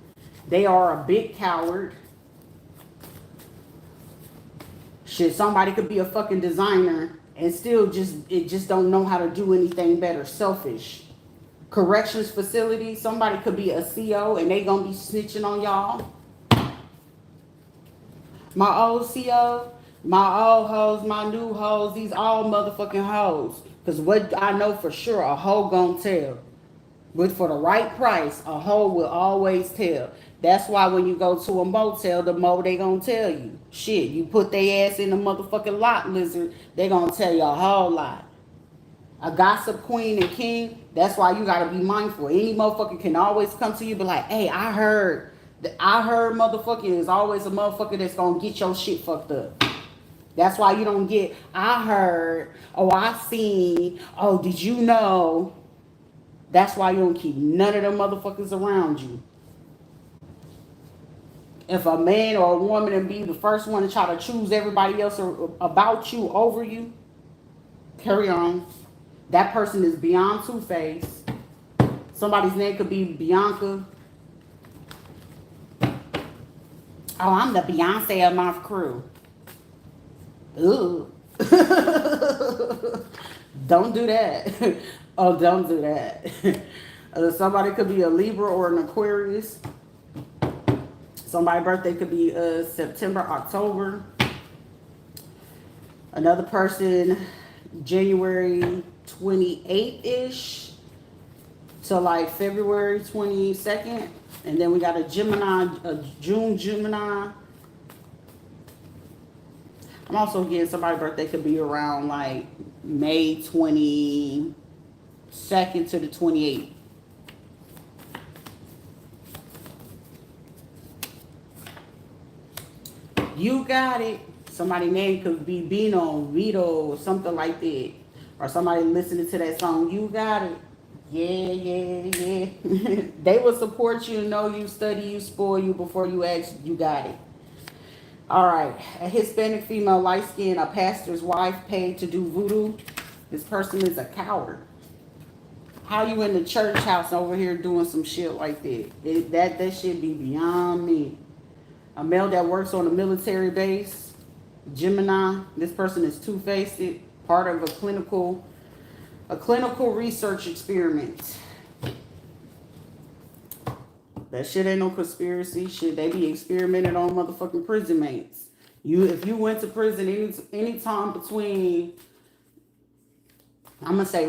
They are a big coward. Shit, somebody could be a fucking designer and still just don't know how to do anything better. Selfish. Corrections facility, somebody could be a CO and they gonna be snitching on y'all. My old CO, my old hoes, my new hoes, these all motherfucking hoes. Because what I know for sure, a hoe gonna tell. But for the right price, a hoe will always tell. That's why when you go to a motel, the mo they gonna tell you. Shit, you put their ass in the motherfucking lot lizard, they gonna tell you a whole lot. A gossip queen and king, that's why you gotta be mindful. Any motherfucker can always come to you and be like, hey, I heard motherfucking is always a motherfucker that's gonna get your shit fucked up. That's why you don't get, I heard, oh, I seen, oh, did you know? That's why you don't keep none of them motherfuckers around you. If a man or a woman and be the first one to try to choose everybody else about you over you, carry on. That person is beyond two-faced. Somebody's name could be Bianca. Oh, I'm the Beyonce of my crew. Ooh. Don't do that. Oh, don't do that. Somebody could be a Libra or an Aquarius. Somebody's birthday could be September, October. Another person, January 28th-ish to like February 22nd. And then we got a Gemini, a June Gemini. I'm also getting somebody's birthday could be around like May 22nd to the 28th. You got it. Somebody's name could be Bino, Vito, or something like that. Or somebody listening to that song, you got it. Yeah, yeah, yeah. They will support you, know you, study you, spoil you before you ask, you got it. All right. A Hispanic female, light skin, a pastor's wife paid to do voodoo. This person is a coward. How you in the church house over here doing some shit like that? That shit be beyond me. A male that works on a military base, Gemini. This person is two-faced, part of a clinical research experiment. That shit ain't no conspiracy shit. They be experimenting on motherfucking prison mates. If you went to prison any time between, I'm gonna say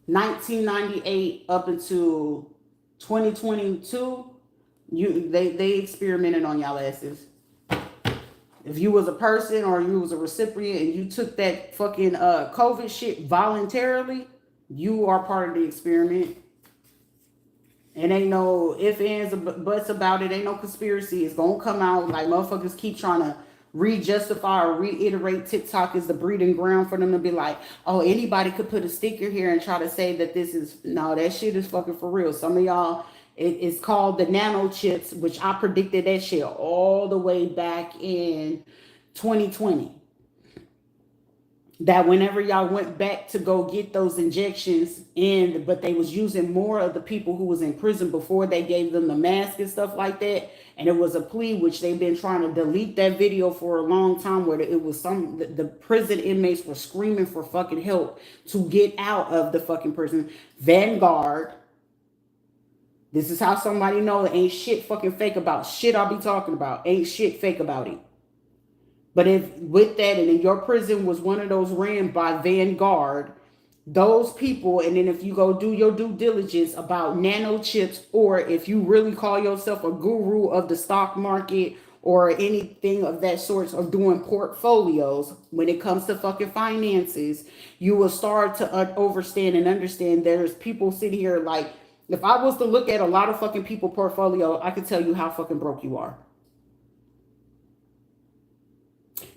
1998 up until 2022. They experimented on y'all asses. If you was a person or you was a recipient and you took that fucking COVID shit voluntarily, you are part of the experiment. And ain't no ifs, ands, or buts about it. Ain't no conspiracy. It's gonna come out. Like motherfuckers keep trying to re-justify or reiterate TikTok is the breeding ground for them to be like, oh, anybody could put a sticker here and try to say that this is, no, that shit is fucking for real. Some of y'all, it's called the nano chips, which I predicted that shit all the way back in 2020. That whenever y'all went back to go get those injections but they was using more of the people who was in prison before they gave them the mask and stuff like that. And it was a plea, which they've been trying to delete that video for a long time, where it was the prison inmates were screaming for fucking help to get out of the fucking prison. Vanguard. This is how somebody know that ain't shit fucking fake about shit I'll be talking about. Ain't shit fake about it. But if with that, and then your prison was one of those ran by Vanguard, those people, and then if you go do your due diligence about nano chips, or if you really call yourself a guru of the stock market or anything of that sort, of doing portfolios when it comes to fucking finances, you will start to overstand and understand there's people sitting here like, if I was to look at a lot of fucking people portfolio, I could tell you how fucking broke you are.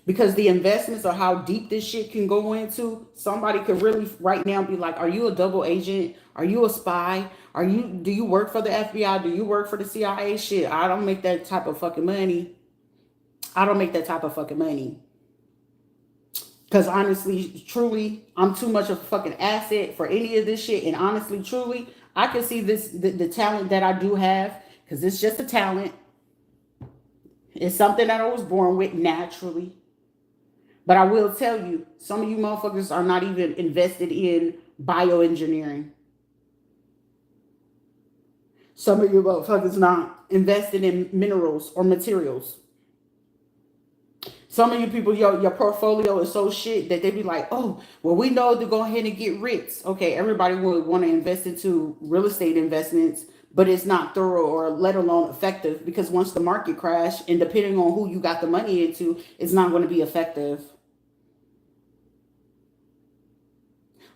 Because the investments or how deep this shit can go into, somebody could really right now be like, are you a double agent? Are you a spy? Do you work for the FBI? Do you work for the CIA? Shit, I don't make that type of fucking money. Because honestly, truly, I'm too much of a fucking asset for any of this shit. And honestly, truly, I can see the talent that I do have, because it's just a talent. It's something that I was born with naturally. But I will tell you, some of you motherfuckers are not even invested in bioengineering. Some of you motherfuckers not invested in minerals or materials. Some of you people, your portfolio is so shit that they be like, oh, well, we know to go ahead and get rich. Okay, everybody would want to invest into real estate investments, but it's not thorough or let alone effective, because once the market crash, and depending on who you got the money into, it's not going to be effective.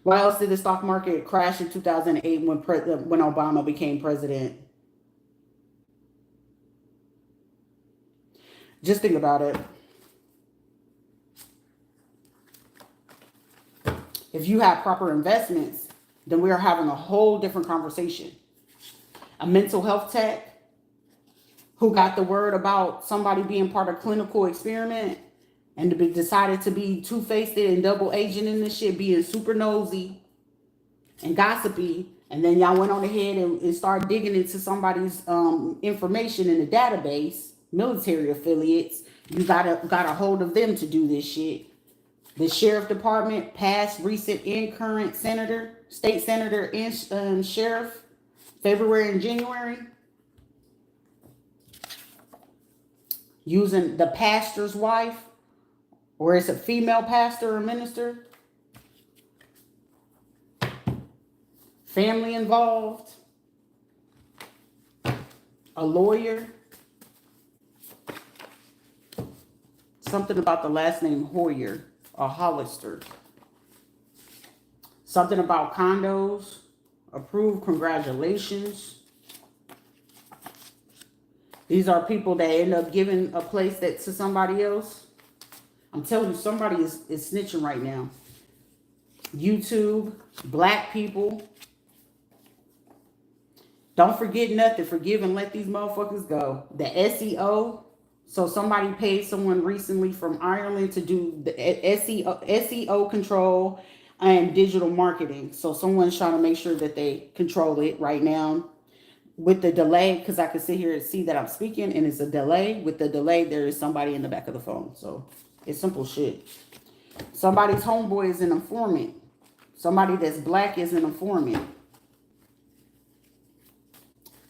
Why else did the stock market crash in 2008 when Obama became president? Just think about it. If you have proper investments, then we are having a whole different conversation. A mental health tech who got the word about somebody being part of clinical experiment and decided to be two-faced and double agent in this shit, being super nosy and gossipy, and then y'all went on ahead and started digging into somebody's information in the database, military affiliates. You got a hold of them to do this shit. The sheriff department, past, recent, and current senator, state senator, and sheriff, February and January, using the pastor's wife, or it's a female pastor or minister. family involved, a lawyer, something about the last name Hoyer or Hollister, something about condos, approved, congratulations. These are people that end up giving a place that to somebody else. I'm telling you, somebody is snitching right now. YouTube, black people. Don't forget nothing. Forgive and let these motherfuckers go. The SEO. So somebody paid someone recently from Ireland to do the SEO control and digital marketing. So someone's trying to make sure that they control it right now. With the delay, because I can sit here and see that I'm speaking and it's a delay. With the delay, there is somebody in the back of the phone. So it's simple shit. Somebody's homeboy is an informant. Somebody that's black is an informant.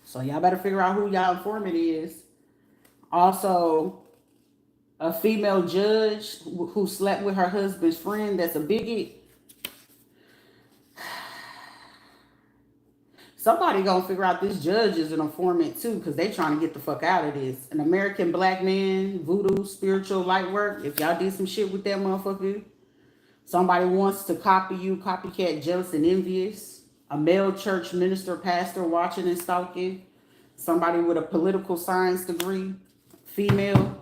So y'all better figure out who y'all informant is. Also, a female judge who slept with her husband's friend that's a bigot. Somebody gonna figure out this judge is an informant too, because they trying to get the fuck out of this. An American black man, voodoo, spiritual light work. If y'all did some shit with that motherfucker. Somebody wants to copy you, copycat, jealous and envious. A male church minister, pastor watching and stalking. Somebody with a political science degree. Female.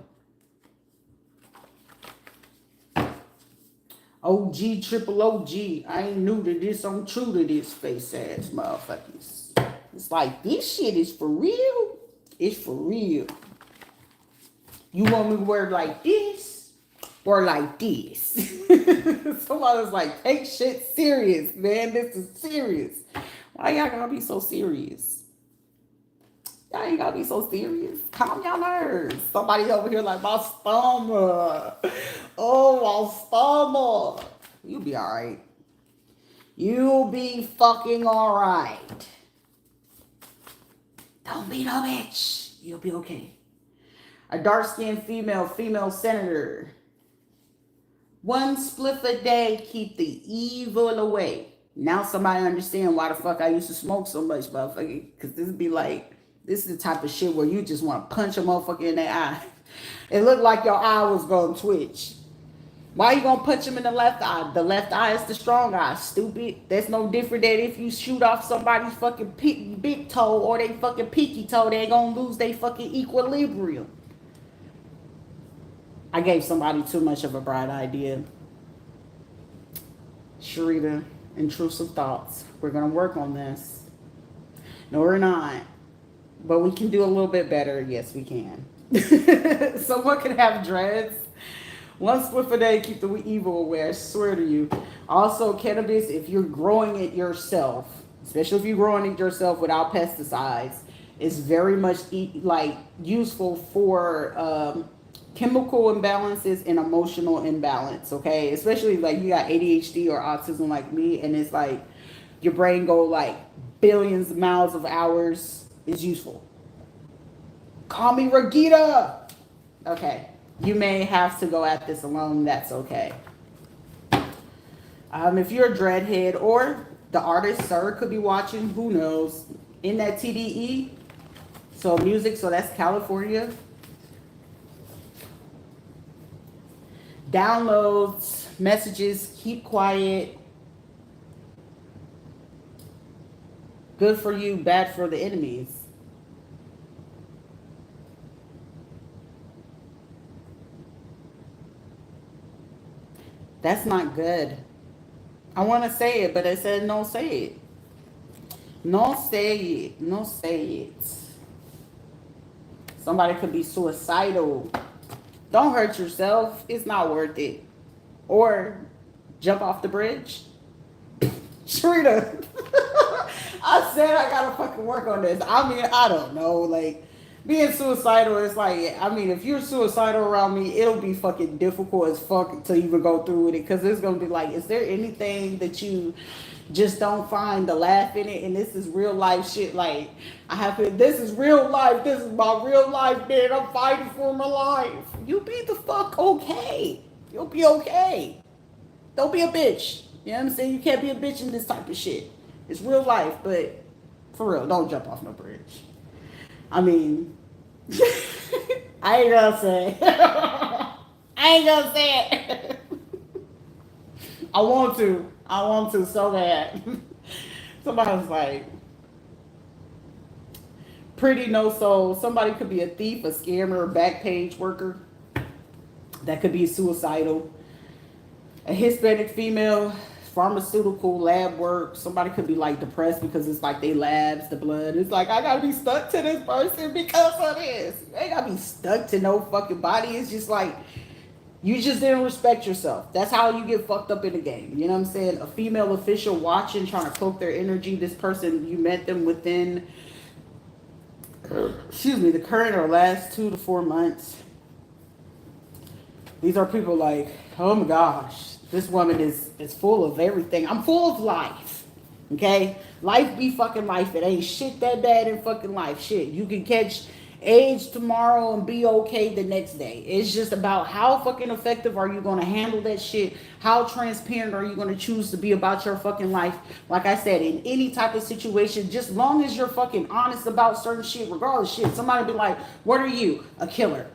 OG, triple OG. I ain't new to this. I'm true to this face ass motherfuckers. It's like, this shit is for real. It's for real. You want me to wear like this or like this? Somebody's like, take shit serious, man. This is serious. Why y'all gotta be so serious? Y'all ain't gotta be so serious. Calm your nerves. Somebody over here like, my stomach. Oh, my stomach. You'll be all right. You'll be fucking all right. Don't be no bitch. You'll be okay. A dark-skinned female senator. One spliff a day, keep the evil away. Now somebody understand why the fuck I used to smoke so much, motherfucker. Because this be like, this is the type of shit where you just want to punch a motherfucker in the eye. It looked like your eye was going to twitch. Why you going to punch him in the left eye? The left eye is the strong eye, stupid. That's no different than if you shoot off somebody's fucking big toe or they fucking pinky toe, they going to lose their fucking equilibrium. I gave somebody too much of a bright idea. Rita, intrusive thoughts. We're going to work on this. No, we're not. But we can do a little bit better. Yes, we can. Someone can have dreads. One spliff a day, keep the evil away. I swear to you. Also, cannabis, if you're growing it yourself, especially if you're growing it yourself without pesticides, is very much like useful for chemical imbalances and emotional imbalance. Okay, especially like you got ADHD or autism like me, and it's like your brain go like billions of miles of hours. Is useful. Call me Regita. Okay. You may have to go at this alone. That's okay. If you're a dreadhead or the artist, sir, could be watching. Who knows? In that TDE. So music. So that's California. Downloads, messages, keep quiet. Good for you, bad for the enemies. That's not good. I want to say it, but I said no say it. No say it. No say it. Somebody could be suicidal. Don't hurt yourself. It's not worth it. Or jump off the bridge. Rita. I said I gotta fucking work on this. I mean, I don't know. Like, being suicidal is like, I mean, if you're suicidal around me, it'll be fucking difficult as fuck to even go through with it. Because it's going to be like, is there anything that you just don't find the laugh in it? And this is real life shit. Like, this is real life. This is my real life, man. I'm fighting for my life. You be the fuck okay. You'll be okay. Don't be a bitch. You know what I'm saying? You can't be a bitch in this type of shit. It's real life, but for real, don't jump off no bridge. I mean, I ain't gonna say. I ain't gonna say it. I want to. I want to so bad. Somebody was like, pretty no soul. Somebody could be a thief, a scammer, a back page worker. That could be suicidal. A Hispanic female, pharmaceutical lab work. Somebody could be like depressed because it's like they labs, the blood. It's like, I gotta be stuck to this person because of this. You ain't gotta be stuck to no fucking body. It's just like, you just didn't respect yourself. That's how you get fucked up in the game. You know what I'm saying? A female official watching, trying to cloak their energy. This person, you met them within, the current or last 2 to 4 months. These are people like, oh my gosh, this woman is full of everything. I'm full of life. Okay? Life be fucking life. It ain't shit that bad in fucking life. Shit. You can catch AIDS tomorrow and be okay the next day. It's just about how fucking effective are you going to handle that shit? How transparent are you going to choose to be about your fucking life? Like I said, in any type of situation, just long as you're fucking honest about certain shit, regardless shit. Somebody be like, what are you? A killer.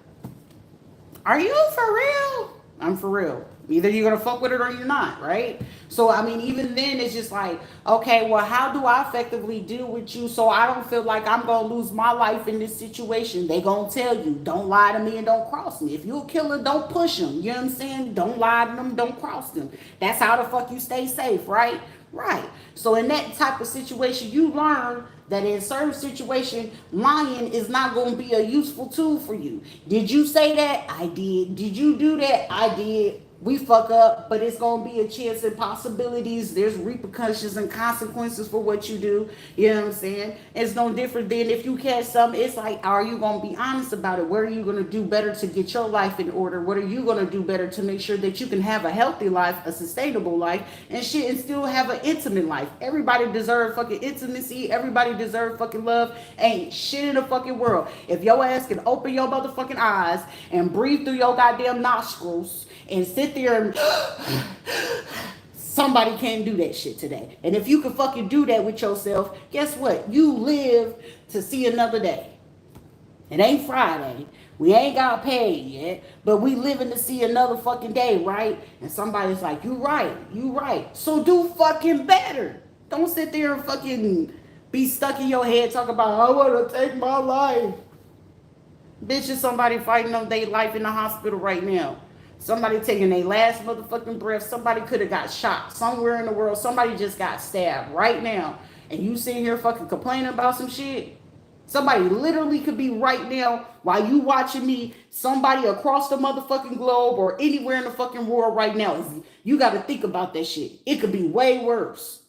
Are you for real? I'm for real. Either you're gonna fuck with it or you're not, right? So I mean, even then, it's just like, okay, well, how do I effectively deal with you so I don't feel like I'm gonna lose my life in this situation? They gonna tell you, don't lie to me and don't cross me. If you're a killer, don't push them. You know what I'm saying? Don't lie to them, don't cross them. That's how the fuck you stay safe, right? Right. So in that type of situation, you learn that in certain situation, lying is not going to be a useful tool for you. Did you say that? I did. Did you do that? I did. We fuck up, but it's going to be a chance and possibilities. There's repercussions and consequences for what you do. You know what I'm saying? It's no different than if you catch something. It's like, are you going to be honest about it? What are you going to do better to get your life in order? What are you going to do better to make sure that you can have a healthy life, a sustainable life, and shit, and still have an intimate life? Everybody deserves fucking intimacy. Everybody deserves fucking love. Ain't shit in the fucking world. If your ass can open your motherfucking eyes and breathe through your goddamn nostrils and sit there and somebody can't do that shit today. And if you can fucking do that with yourself, guess what? You live to see another day. It ain't Friday. We ain't got paid yet, but we living to see another fucking day, right? And somebody's like, you right, you right. So do fucking better. Don't sit there and fucking be stuck in your head talking about, I want to take my life. Bitch, is somebody fighting on their life in the hospital right now. Somebody taking their last motherfucking breath. Somebody could have got shot somewhere in the world. Somebody just got stabbed right now. And you sitting here fucking complaining about some shit. Somebody literally could be right now, while you watching me, somebody across the motherfucking globe or anywhere in the fucking world right now. You got to think about that shit. It could be way worse.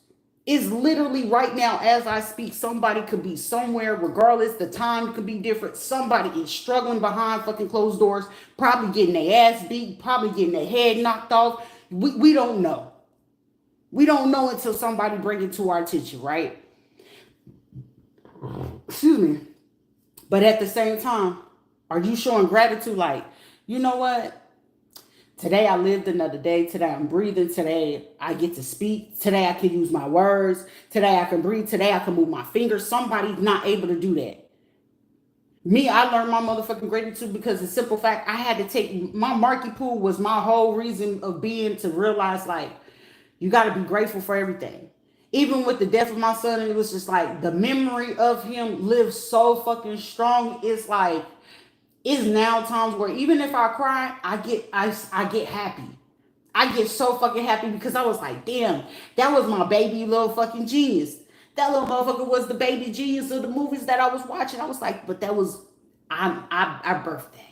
It's literally right now as I speak, somebody could be somewhere, regardless, the time could be different. Somebody is struggling behind fucking closed doors, probably getting their ass beat, probably getting their head knocked off. We don't know. We don't know until somebody bring it to our attention, right? Excuse me. But at the same time, are you showing gratitude? Like, you know what? Today I lived another day. Today I'm breathing. Today I get to speak. Today I can use my words. Today I can breathe. Today I can move my fingers. Somebody's not able to do that. Me, I learned my motherfucking gratitude because the simple fact I had to take my Marky Pool was my whole reason of being, to realize like you got to be grateful for everything. Even with the death of my son, it was just like the memory of him lives so fucking strong. It's like, it's now times where even if I cry, I get happy. I get so fucking happy because I was like, damn, that was my baby little fucking genius. That little motherfucker was the baby genius of the movies that I was watching. I was like, but that was, I birthed that.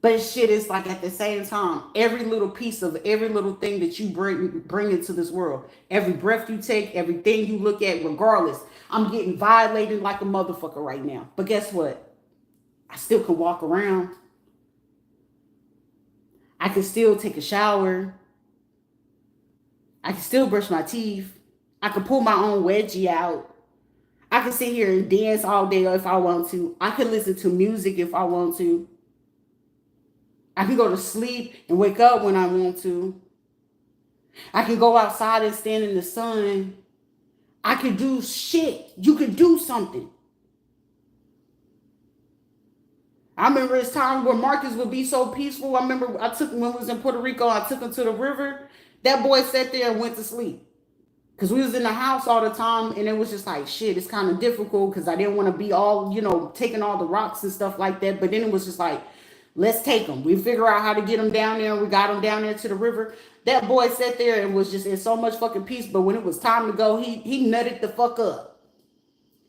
But shit is like at the same time, every little piece of every little thing that you bring into this world, every breath you take, everything you look at, regardless, I'm getting violated like a motherfucker right now. But guess what? I still can walk around. I can still take a shower. I can still brush my teeth. I can pull my own wedgie out. I can sit here and dance all day if I want to. I can listen to music if I want to. I can go to sleep and wake up when I want to. I can go outside and stand in the sun. I could do shit. You could do something. I remember it's time where Marcus would be so peaceful. I remember when we was in Puerto Rico, I took him to the river. That boy sat there and went to sleep. Because we was in the house all the time, and it was just like, shit, it's kind of difficult because I didn't want to be all, taking all the rocks and stuff like that. But then it was just like, let's take them. We figure out how to get them down there. We got them down there to the river. That boy sat there and was just in so much fucking peace. But when it was time to go, he nutted the fuck up.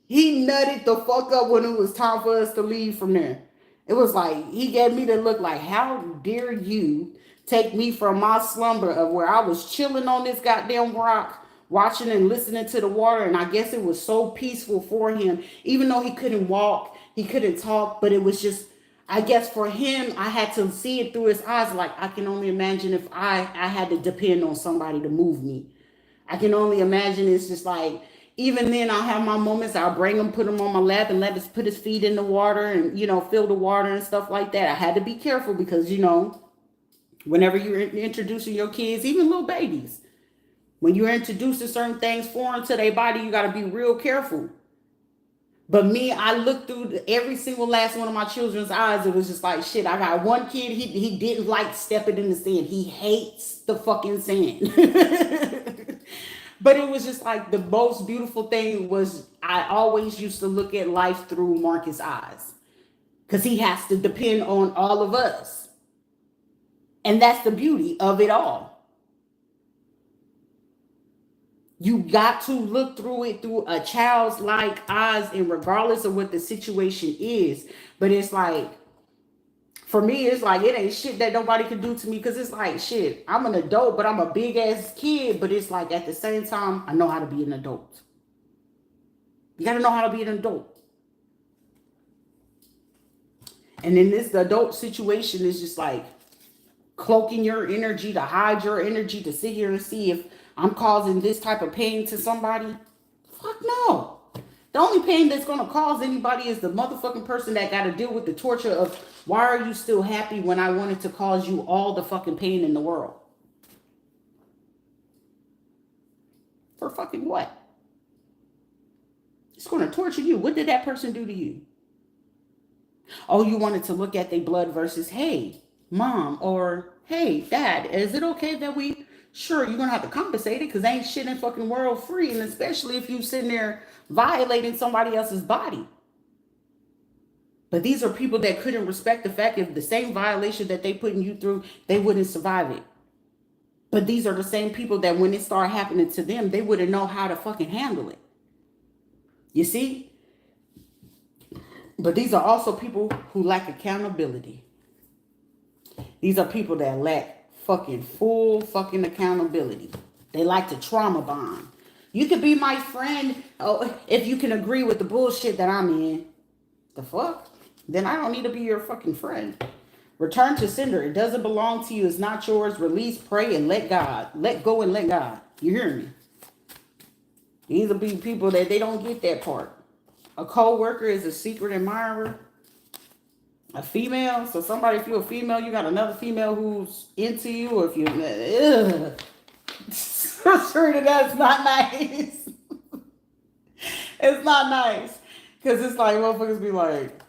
He nutted the fuck up when it was time for us to leave from there. It was like, he gave me the look like, how dare you take me from my slumber of where I was chilling on this goddamn rock, watching and listening to the water. And I guess it was so peaceful for him, even though he couldn't walk, he couldn't talk, but it was just, I guess for him, I had to see it through his eyes. Like, I can only imagine if I had to depend on somebody to move me. I can only imagine it's just like, even then I'll have my moments. I'll bring him, put him on my lap and let us put his feet in the water and, fill the water and stuff like that. I had to be careful because, whenever you're introducing your kids, even little babies, when you're introducing certain things foreign to their body, you got to be real careful. But me, I looked through every single last one of my children's eyes. It was just like, shit, I got one kid, he didn't like stepping in the sand. He hates the fucking sand. But it was just like the most beautiful thing was I always used to look at life through Marcus' eyes. Because he has to depend on all of us. And that's the beauty of it all. You got to look through it through a child's like eyes, and regardless of what the situation is. But it's like, for me, it's like, it ain't shit that nobody can do to me, because it's like, shit, I'm an adult, but I'm a big ass kid. But it's like, at the same time, I know how to be an adult. You got to know how to be an adult. And in this, the adult situation is just like cloaking your energy, to hide your energy, to sit here and see if I'm causing this type of pain to somebody. Fuck no. The only pain that's going to cause anybody is the motherfucking person that got to deal with the torture of, why are you still happy when I wanted to cause you all the fucking pain in the world? For fucking what? It's going to torture you. What did that person do to you? Oh, you wanted to look at their blood versus, hey, mom, or hey, dad, is it okay that we, sure, you're going to have to compensate it because ain't shit in fucking world free. And especially if you sitting there violating somebody else's body. But these are people that couldn't respect the fact if the same violation that they putting you through, they wouldn't survive it. But these are the same people that when it started happening to them, they wouldn't know how to fucking handle it. You see? But these are also people who lack accountability. These are people that lack fucking full fucking accountability. They like to trauma bond. You could be my friend if you can agree with the bullshit that I'm in. The fuck? Then I don't need to be your fucking friend. Return to sender. It doesn't belong to you. It's not yours. Release, pray, and let God. Let go and let God. You hear me? These will be people that they don't get that part. A co-worker is a secret admirer. A female. So somebody, if you're a female, you got another female who's into you. Or if you, Rita, that's not nice. It's not nice. Because it's like, motherfuckers be like,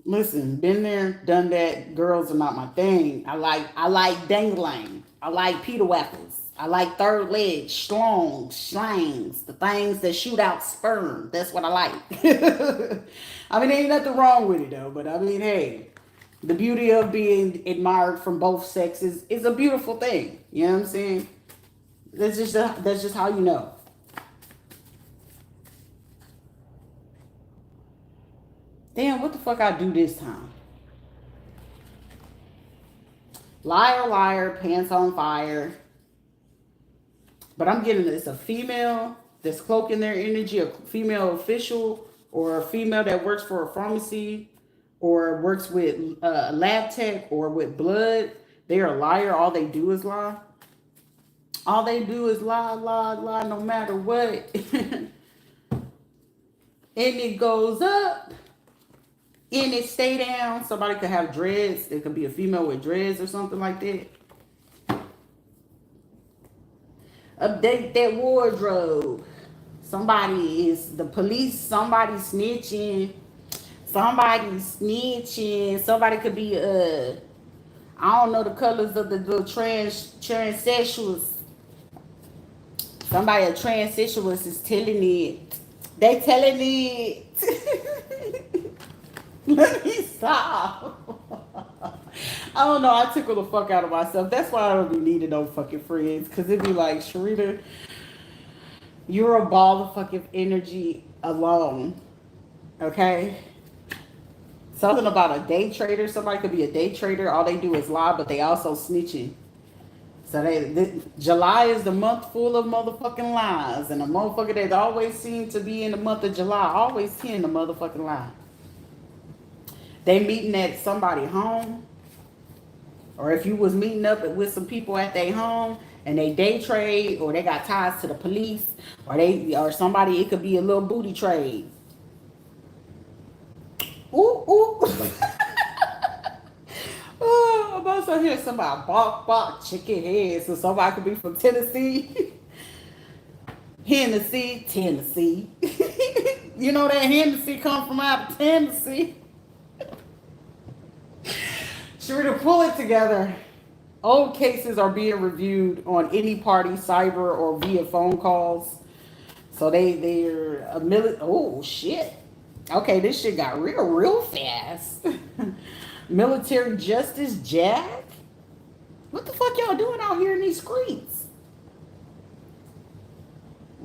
listen, been there, done that. Girls are not my thing. I like dangling. I like pita waffles. I like third leg, slangs, the things that shoot out sperm. That's what I like. I mean, ain't nothing wrong with it though. But I mean, hey, the beauty of being admired from both sexes is a beautiful thing. You know what I'm saying? That's just how you know. Damn, what the fuck I do this time? Liar, liar, pants on fire. But I'm getting this, a female that's cloaking their energy, a female official, or a female that works for a pharmacy, or works with lab tech, or with blood. They're a liar. All they do is lie. All they do is lie, no matter what. And it goes up. And it stay down. Somebody could have dreads. There could be a female with dreads or something like that. Update that wardrobe. Somebody is the police. Somebody snitching. Somebody snitching. Somebody could be I don't know the colors of the transsexuals. Somebody a transsexualist is telling it. They telling it. Let me stop. I don't know. I tickle the fuck out of myself. That's why I don't be needing no fucking friends. Cause it'd be like, Sharita, you're a ball of fucking energy alone. Okay? Something about a day trader. Somebody could be a day trader. All they do is lie, but they also snitching. So July is the month full of motherfucking lies. And a motherfucker that always seems to be in the month of July always tend to motherfucking lie. They meeting at somebody's home. Or if you was meeting up with some people at their home and they day trade, or they got ties to the police, or somebody, it could be a little booty trade. Ooh, ooh. Oh, I'm also hear somebody bark, chicken head. So somebody could be from Tennessee. Tennessee. You know that Hennessy come from out of Tennessee. Sure to pull it together. Old cases are being reviewed on any party, cyber, or via phone calls. So they're oh shit. Okay, this shit got real fast. Military justice Jack? What the fuck y'all doing out here in these streets?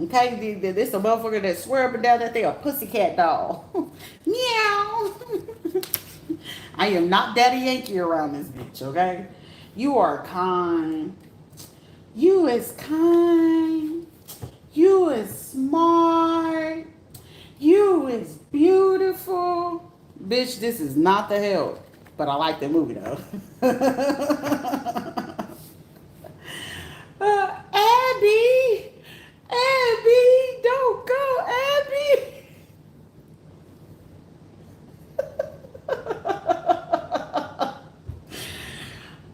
Okay, this a motherfucker that swear up and down that they a pussycat doll. Meow. I am not Daddy Yankee around this bitch, okay? You are kind. You is kind. You is smart. You is beautiful. Bitch, this is not the Help. But I like the movie, though. Abby! Abby! Don't go, Abby!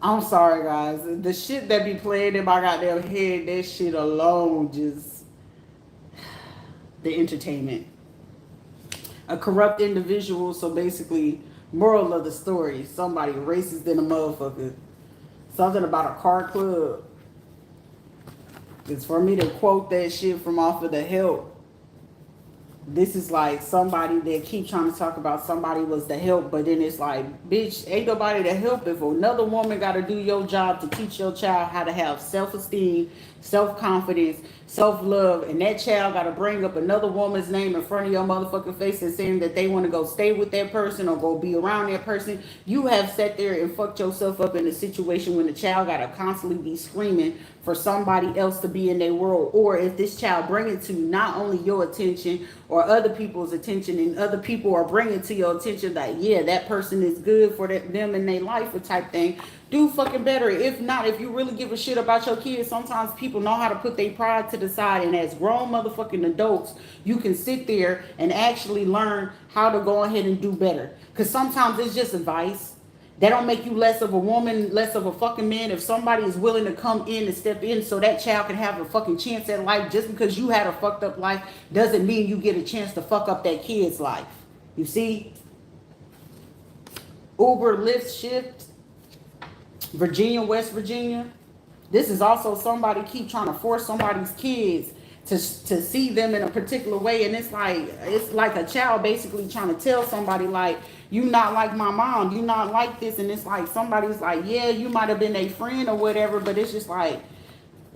I'm sorry, guys. The shit that be playing in my goddamn head, that shit alone just... The entertainment. A corrupt individual, so basically, moral of the story, somebody racist than a motherfucker. Something about a car club. It's for me to quote that shit from off of The Help. This is like somebody that keep trying to talk about somebody was the help, but then it's like, bitch, ain't nobody to help if another woman got to do your job to teach your child how to have self-esteem, self-confidence, self-love, and that child got to bring up another woman's name in front of your motherfucking face and saying that they want to go stay with that person or go be around that person. You have sat there and fucked yourself up in a situation when the child got to constantly be screaming for somebody else to be in their world, or if this child bring it to not only your attention or other people's attention, and other people are bringing to your attention that, yeah, that person is good for them in their life or type thing, do fucking better. If not, if you really give a shit about your kids, sometimes people know how to put their pride to the side, and as grown motherfucking adults, you can sit there and actually learn how to go ahead and do better. Because sometimes it's just advice. That don't make you less of a woman, less of a fucking man. If somebody is willing to come in and step in so that child can have a fucking chance at life, just because you had a fucked up life doesn't mean you get a chance to fuck up that kid's life. You see? Uber, Lyft, Shift, Virginia, West Virginia. This is also somebody keep trying to force somebody's kids to see them in a particular way, and it's like a child basically trying to tell somebody like, you not like my mom, you not like this, and it's like somebody's like, yeah, you might have been a friend or whatever, but it's just like,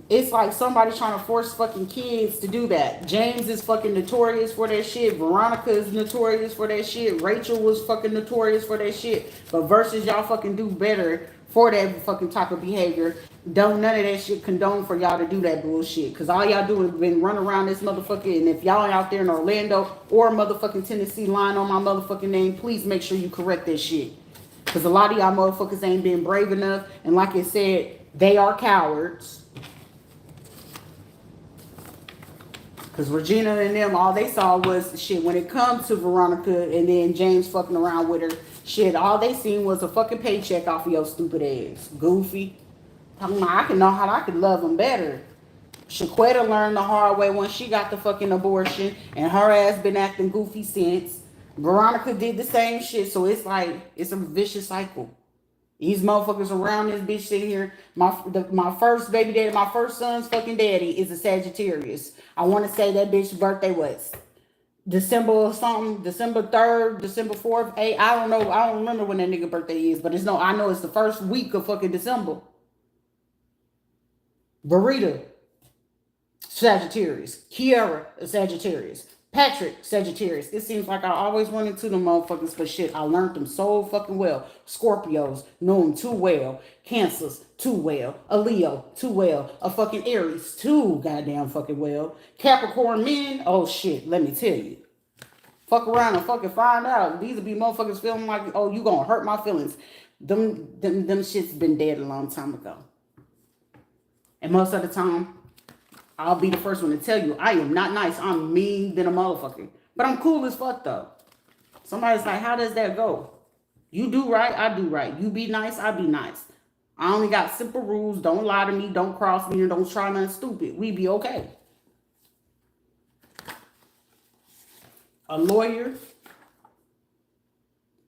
it's like somebody trying to force fucking kids to do that. James is fucking notorious for that shit. Veronica is notorious for that shit. Rachel was fucking notorious for that shit. But versus y'all fucking do better for that fucking type of behavior, don't none of that shit condone for y'all to do that bullshit. Because all y'all do is been run around this motherfucker. And if y'all out there in Orlando or motherfucking Tennessee lying on my motherfucking name, please make sure you correct that shit. Because a lot of y'all motherfuckers ain't been brave enough. And like I said, they are cowards. Because Regina and them, all they saw was shit. When it comes to Veronica and then James fucking around with her, shit, all they seen was a fucking paycheck off of your stupid ass. Goofy. Talking about, I can know how I could love them better. Shaquetta learned the hard way when she got the fucking abortion, and her ass been acting goofy since. Veronica did the same shit, so it's like it's a vicious cycle. These motherfuckers around this bitch sitting here. My first baby daddy, my first son's fucking daddy is a Sagittarius. I want to say that bitch's birthday was December or something, December 3rd, December 4th, 8th. I don't know. I don't remember when that nigga birthday is, but I know it's the first week of fucking December. Rita, Sagittarius. Kiara, Sagittarius. Patrick, Sagittarius. It seems like I always run into them motherfuckers for shit. I learned them so fucking well. Scorpios, know them too well. Cancers, too well. A Leo, too well. A fucking Aries, too goddamn fucking well. Capricorn men, oh shit, let me tell you. Fuck around and fucking find out. These will be motherfuckers feeling like, oh, you gonna hurt my feelings. Them shit's been dead a long time ago. And most of the time, I'll be the first one to tell you, I am not nice. I'm mean than a motherfucker. But I'm cool as fuck, though. Somebody's like, how does that go? You do right, I do right. You be nice, I be nice. I only got simple rules. Don't lie to me. Don't cross me. And don't try nothing stupid. We be okay. A lawyer.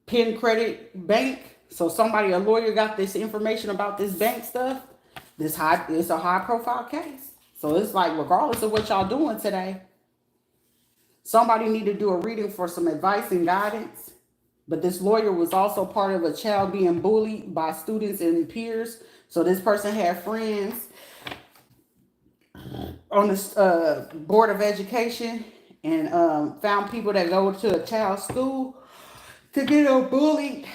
Pen credit bank. So a lawyer got this information about this bank stuff. It's a high profile case. So it's like, regardless of what y'all doing today, somebody need to do a reading for some advice and guidance. But this lawyer was also part of a child being bullied by students and peers. So this person had friends on the board of education and found people that go to a child's school to get them bullied.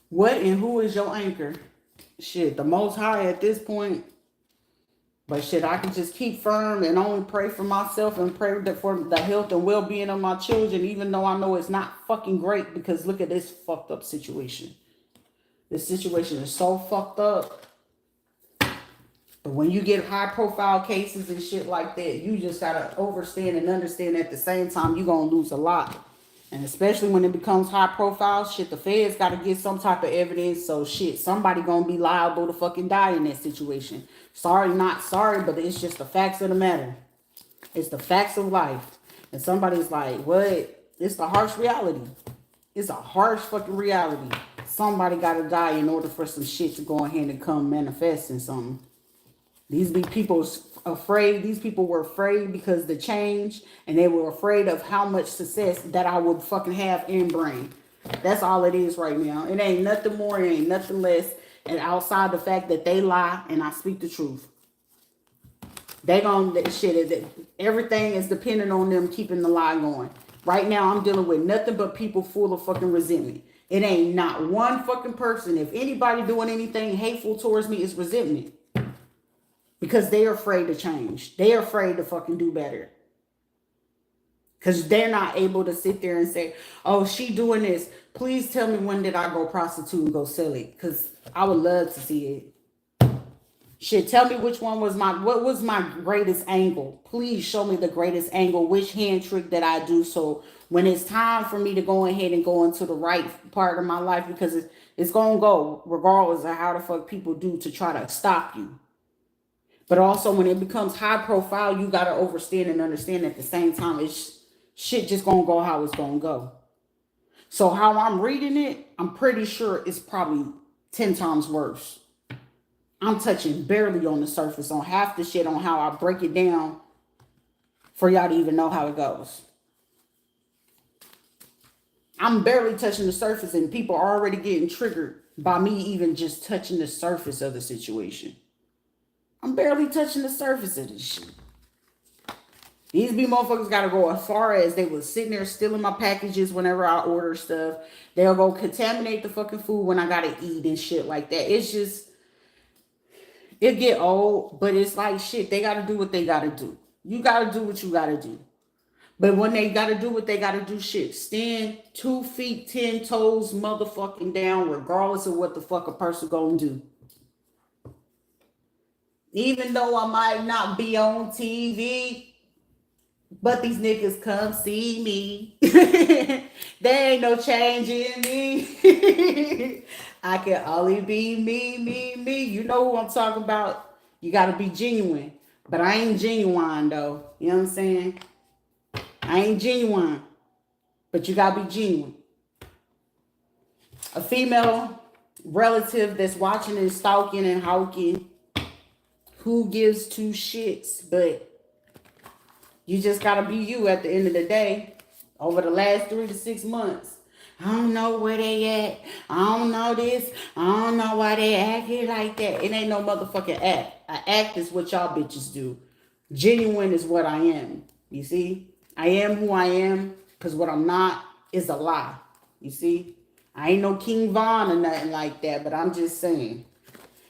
What and who is your anchor? Shit, the Most High at this point. But shit, I can just keep firm and only pray for myself and pray for the health and well-being of my children, even though I know it's not fucking great, because look at this fucked up situation. This situation is so fucked up. But when you get high-profile cases and shit like that, you just gotta understand and understand at the same time you're gonna lose a lot. And especially when it becomes high-profile, shit, the feds gotta get some type of evidence. So shit, somebody gonna be liable to fucking die in that situation. Sorry, not sorry, but it's just the facts of the matter. It's the facts of life. And somebody's like, what? It's the harsh reality. It's a harsh fucking reality. Somebody gotta die in order for some shit to go ahead and come manifest in something. These be people afraid. These people were afraid because the change, and they were afraid of how much success that I would fucking have in brain. That's all it is right now. It ain't nothing more. It ain't nothing less. And outside the fact that they lie and I speak the truth. They gonna shit. Everything is dependent on them keeping the lie going. Right now, I'm dealing with nothing but people full of fucking resentment. It ain't not one fucking person. If anybody doing anything hateful towards me, it's resentment. Because they're afraid to change. They're afraid to fucking do better. Because they're not able to sit there and say, oh, she doing this. Please tell me when did I go prostitute and go sell it. Because I would love to see it. Shit, tell me which one was what was my greatest angle. Please show me the greatest angle. Which hand trick that I do. So when it's time for me to go ahead and go into the right part of my life. Because it's going to go regardless of how the fuck people do to try to stop you. But also when it becomes high profile, you got to understand and understand at the same time, it's shit just going to go how it's going to go. So how I'm reading it, I'm pretty sure it's probably 10 times worse. I'm touching barely on the surface on half the shit on how I break it down for y'all to even know how it goes. I'm barely touching the surface and people are already getting triggered by me even just touching the surface of the situation. I'm barely touching the surface of this shit. These be motherfuckers gotta go as far as they was sitting there stealing my packages whenever I order stuff. They'll go contaminate the fucking food when I gotta eat and shit like that. It's just, it get old, but it's like shit, they gotta do what they gotta do. You gotta do what you gotta do. But when they gotta do what they gotta do, shit, stand 2 feet, 10 toes motherfucking down, regardless of what the fuck a person gonna do. Even though I might not be on TV, but these niggas come see me. There ain't no change in me. I can only be me. You know who I'm talking about. You got to be genuine. But I ain't genuine, though. You know what I'm saying? I ain't genuine. But you got to be genuine. A female relative that's watching and stalking and hawking, who gives two shits? But you just got to be you at the end of the day. Over the last 3 to 6 months. I don't know where they at. I don't know this. I don't know why they acting like that. It ain't no motherfucking act. An act is what y'all bitches do. Genuine is what I am. You see? I am who I am because what I'm not is a lie. You see? I ain't no King Von or nothing like that, but I'm just saying.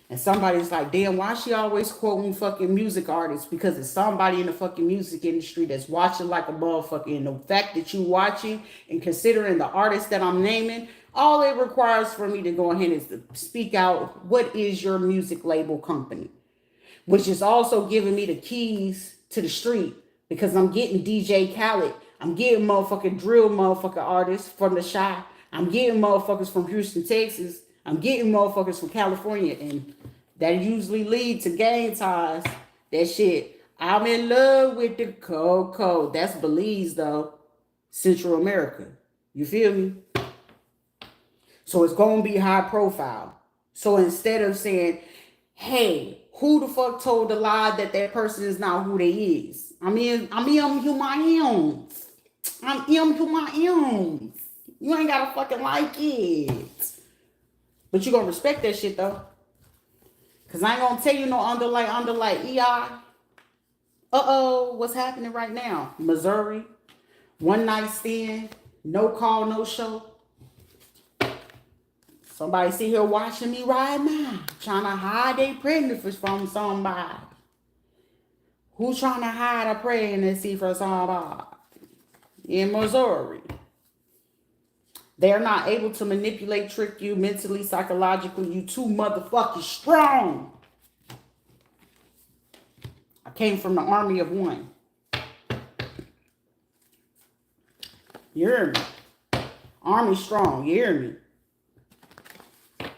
And somebody's like, damn, why she always quoting fucking music artists? Because it's somebody in the fucking music industry that's watching like a motherfucker. And the fact that you watching and considering the artist that I'm naming, all it requires for me to go ahead is to speak out, what is your music label company? Which is also giving me the keys to the street. Because I'm getting DJ Khaled. I'm getting motherfucking drill motherfucking artists from the Chi. I'm getting motherfuckers from Houston, Texas. I'm getting motherfuckers from California, and that usually lead to gang ties. That shit. I'm in love with the cocoa. That's Belize, though. Central America. You feel me? So it's going to be high profile. So instead of saying, hey, who the fuck told the lie that person is not who they is? I'm who I am. I'm who I am. You ain't got to fucking like it. But you gonna respect that shit though. Cause I ain't gonna tell you no underlight EI. What's happening right now? Missouri, one night stand, no call, no show. Somebody sit here watching me right now, trying to hide their pregnancy from somebody. Who's trying to hide a pregnancy from somebody? In Missouri. They're not able to manipulate, trick you mentally, psychologically. You too motherfucking strong. I came from the army of one. You hear me? Army strong. You hear me?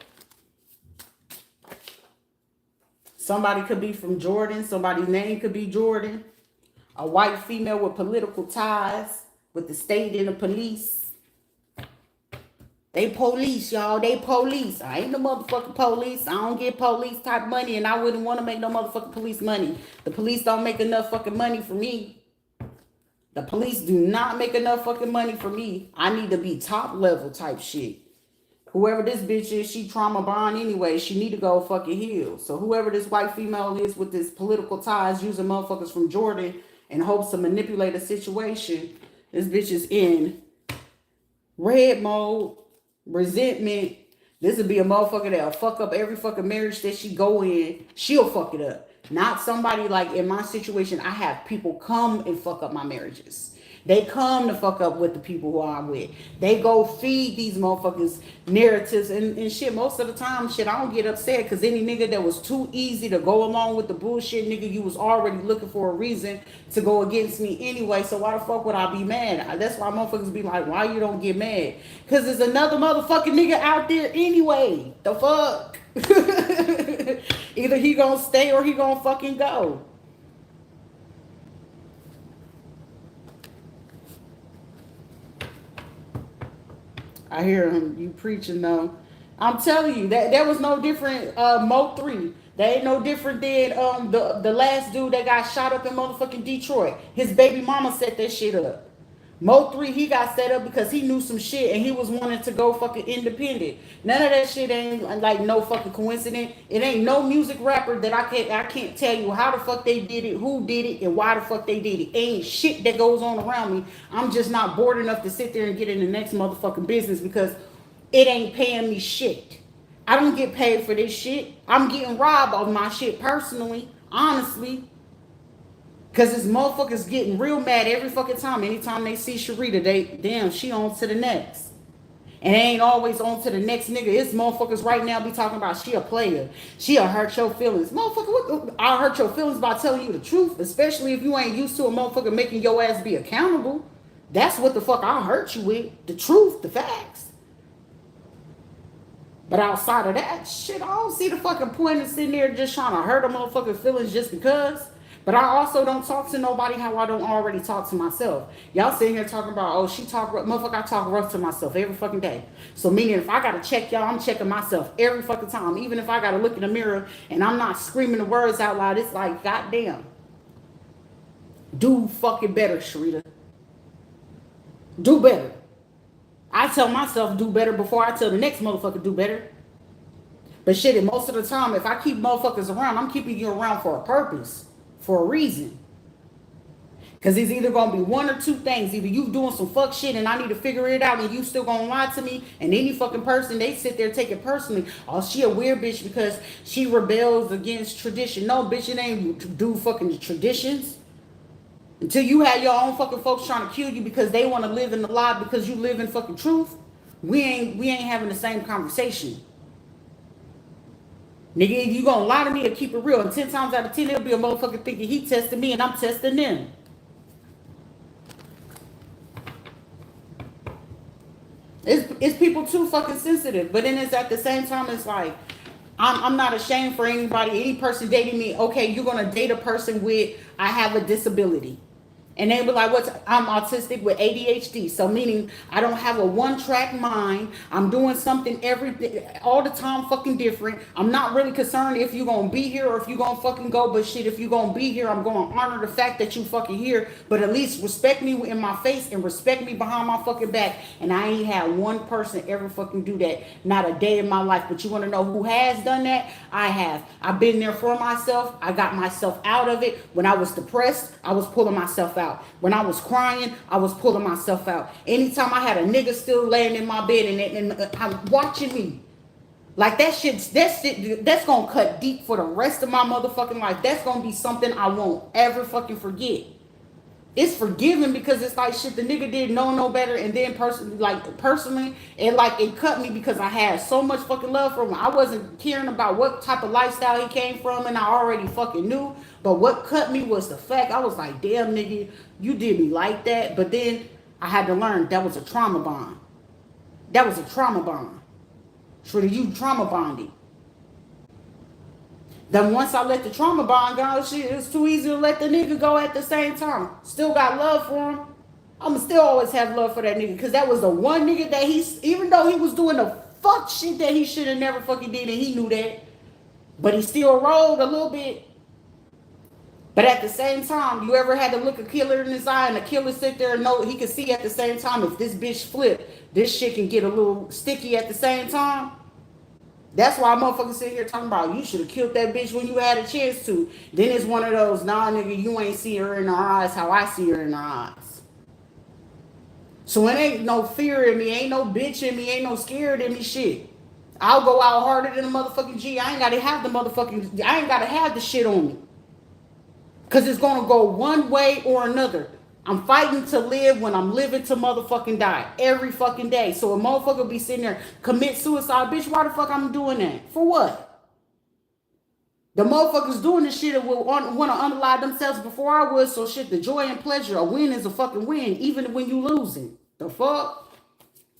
Somebody could be from Jordan. Somebody's name could be Jordan. A white female with political ties with the state and the police. They police, y'all. They police. I ain't no motherfucking police. I don't get police type money, and I wouldn't want to make no motherfucking police money. The police don't make enough fucking money for me. The police do not make enough fucking money for me. I need to be top level type shit. Whoever this bitch is, she trauma bond anyway. She need to go fucking heal. So whoever this white female is with this political ties using motherfuckers from Jordan in hopes to manipulate a situation, this bitch is in red mode. Resentment. This would be a motherfucker that'll fuck up every fucking marriage that she go in. She'll fuck it up. Not somebody like in my situation. I have people come and fuck up my marriages. They come to fuck up with the people who I'm with. They go feed these motherfuckers narratives and shit. Most of the time, shit, I don't get upset because any nigga that was too easy to go along with the bullshit, nigga, you was already looking for a reason to go against me anyway. So why the fuck would I be mad? That's why motherfuckers be like, why you don't get mad? Because there's another motherfucking nigga out there anyway. The fuck? Either he gonna stay or he gonna fucking go. I hear him, you preaching though. I'm telling you, that was no different, Mo 3. That ain't no different than the last dude that got shot up in motherfucking Detroit. His baby mama set that shit up. Mo 3, he got set up because he knew some shit and he was wanting to go fucking independent. None of that shit ain't like no fucking coincidence. It ain't no music rapper that I can't tell you how the fuck they did it, who did it, and why the fuck they did it. Ain't shit that goes on around me. I'm just not bored enough to sit there and get in the next motherfucking business because it ain't paying me shit. I don't get paid for this shit. I'm getting robbed of my shit personally, honestly. Because this motherfuckers getting real mad every fucking time. Anytime they see Rita, damn, she on to the next. And they ain't always on to the next nigga. It's motherfuckers right now be talking about she a player. She'll hurt your feelings. Motherfucker, I'll hurt your feelings by telling you the truth. Especially if you ain't used to a motherfucker making your ass be accountable. That's what the fuck I'll hurt you with. The truth, the facts. But outside of that, shit, I don't see the fucking point in sitting there just trying to hurt a motherfucking feelings just because. But I also don't talk to nobody how I don't already talk to myself. Y'all sitting here talking about, oh, she talk rough. Motherfucker, I talk rough to myself every fucking day. So meaning if I gotta check y'all, I'm checking myself every fucking time. Even if I gotta look in the mirror and I'm not screaming the words out loud, it's like, goddamn. Do fucking better, Sharita. Do better. I tell myself do better before I tell the next motherfucker do better. But shit, and most of the time, if I keep motherfuckers around, I'm keeping you around for a purpose, for a reason. Because it's either going to be one or two things. Either you doing some fuck shit and I need to figure it out and you still going to lie to me. And any fucking person, they sit there take it personally. Oh, she a weird bitch because she rebels against tradition. No, bitch, it ain't do fucking traditions. Until you have your own fucking folks trying to kill you because they want to live in the lie because you live in fucking truth. We ain't having the same conversation. Nigga, if you gonna lie to me or keep it real, and 10 times out of 10, it'll be a motherfucker thinking he testing me and I'm testing them. It's people too fucking sensitive. But then it's at the same time, it's like, I'm not ashamed for anybody, any person dating me. Okay, you're gonna date a person with, I have a disability. And they be like, I'm autistic with ADHD. So meaning I don't have a one-track mind. I'm doing something all the time fucking different. I'm not really concerned if you're going to be here or if you're going to fucking go. But shit, if you're going to be here, I'm going to honor the fact that you fucking here. But at least respect me in my face and respect me behind my fucking back. And I ain't had one person ever fucking do that. Not a day in my life. But you want to know who has done that? I have. I've been there for myself. I got myself out of it. When I was depressed, I was pulling myself out. When I was crying, I was pulling myself out. Anytime I had a nigga still laying in my bed and I'm watching me. Like that shit, that's gonna cut deep for the rest of my motherfucking life. That's gonna be something I won't ever fucking forget. It's forgiving because it's like shit the nigga didn't know no better, and then personally it cut me because I had so much fucking love for him. I wasn't caring about what type of lifestyle he came from, and I already fucking knew. But what cut me was the fact I was like, damn nigga, you did me like that. But then I had to learn that was a trauma bond. That was a trauma bond. So you trauma bonding. Then once I let the trauma bond go, shit, it's too easy to let the nigga go at the same time. Still got love for him. I'ma still always have love for that nigga. Cause that was the one nigga that even though he was doing the fuck shit that he should have never fucking did, and he knew that. But he still rolled a little bit. But at the same time, you ever had to look a killer in his eye and the killer sit there and know he could see at the same time if this bitch flip, this shit can get a little sticky at the same time? That's why motherfuckers sit here talking about you should have killed that bitch when you had a chance to. Then it's one of those, nah nigga, you ain't see her in her eyes how I see her in her eyes. So it ain't no fear in me, ain't no bitch in me, ain't no scared in me shit. I'll go out harder than a motherfucking G. I ain't gotta have the shit on me. Cause it's gonna go one way or another. I'm fighting to live when I'm living to motherfucking die. Every fucking day. So a motherfucker be sitting there, commit suicide. Bitch, why the fuck I'm doing that? For what? The motherfuckers doing this shit will want to underlie themselves before I would. So shit, the joy and pleasure, a win is a fucking win. Even when you losing. The fuck?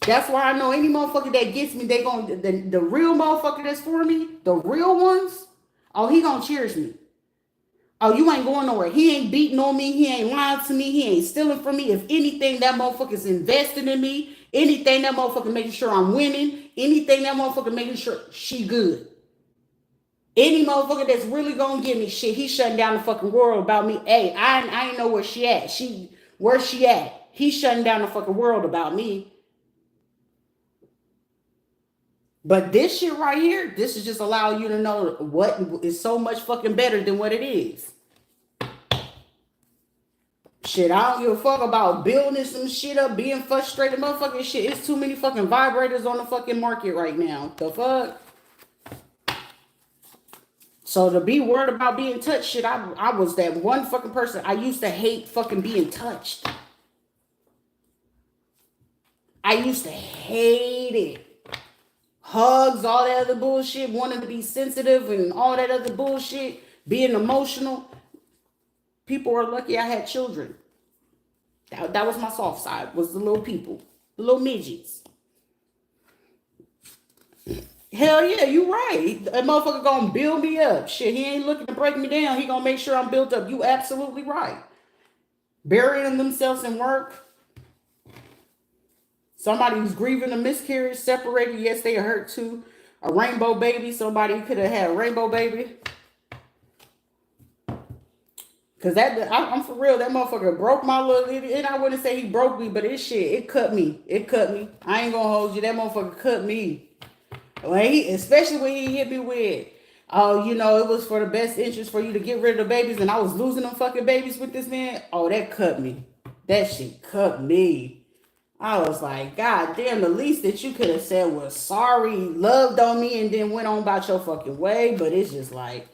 That's why I know any motherfucker that gets me, they gonna, the real motherfucker that's for me, the real ones, oh, he gonna cherish me. Oh, you ain't going nowhere. He ain't beating on me. He ain't lying to me. He ain't stealing from me. If anything, that motherfucker's investing in me. Anything, that motherfucker making sure I'm winning. Anything, that motherfucker making sure she good. Any motherfucker that's really gonna give me shit, he shutting down the fucking world about me. Hey, I ain't know where she at. Where she at? He shutting down the fucking world about me. But this shit right here, this is just allowing you to know what is so much fucking better than what it is. Shit, I don't give a fuck about building some shit up, being frustrated, motherfucking shit. It's too many fucking vibrators on the fucking market right now. The fuck? So to be worried about being touched, shit, I was that one fucking person. I used to hate fucking being touched. I used to hate it. Hugs, all that other bullshit, wanting to be sensitive and all that other bullshit, being emotional. People are lucky I had children. That was my soft side, was the little people, the little midgets. Hell, Hell yeah, you right. That motherfucker gonna build me up. Shit, he ain't looking to break me down. He gonna make sure I'm built up. You absolutely right. Burying themselves in work. Somebody who's grieving a miscarriage, separated. Yes, they are hurt too. A rainbow baby. Somebody could have had a rainbow baby. Cause I'm for real. That motherfucker broke my little. And I wouldn't say he broke me, but this shit, it cut me. It cut me. I ain't gonna hold you. That motherfucker cut me. Especially when he hit me with, oh, it was for the best interest for you to get rid of the babies, and I was losing them fucking babies with this man. Oh, that cut me. That shit cut me. I was like, God damn, the least that you could have said was sorry, loved on me, and then went on about your fucking way. But it's just like,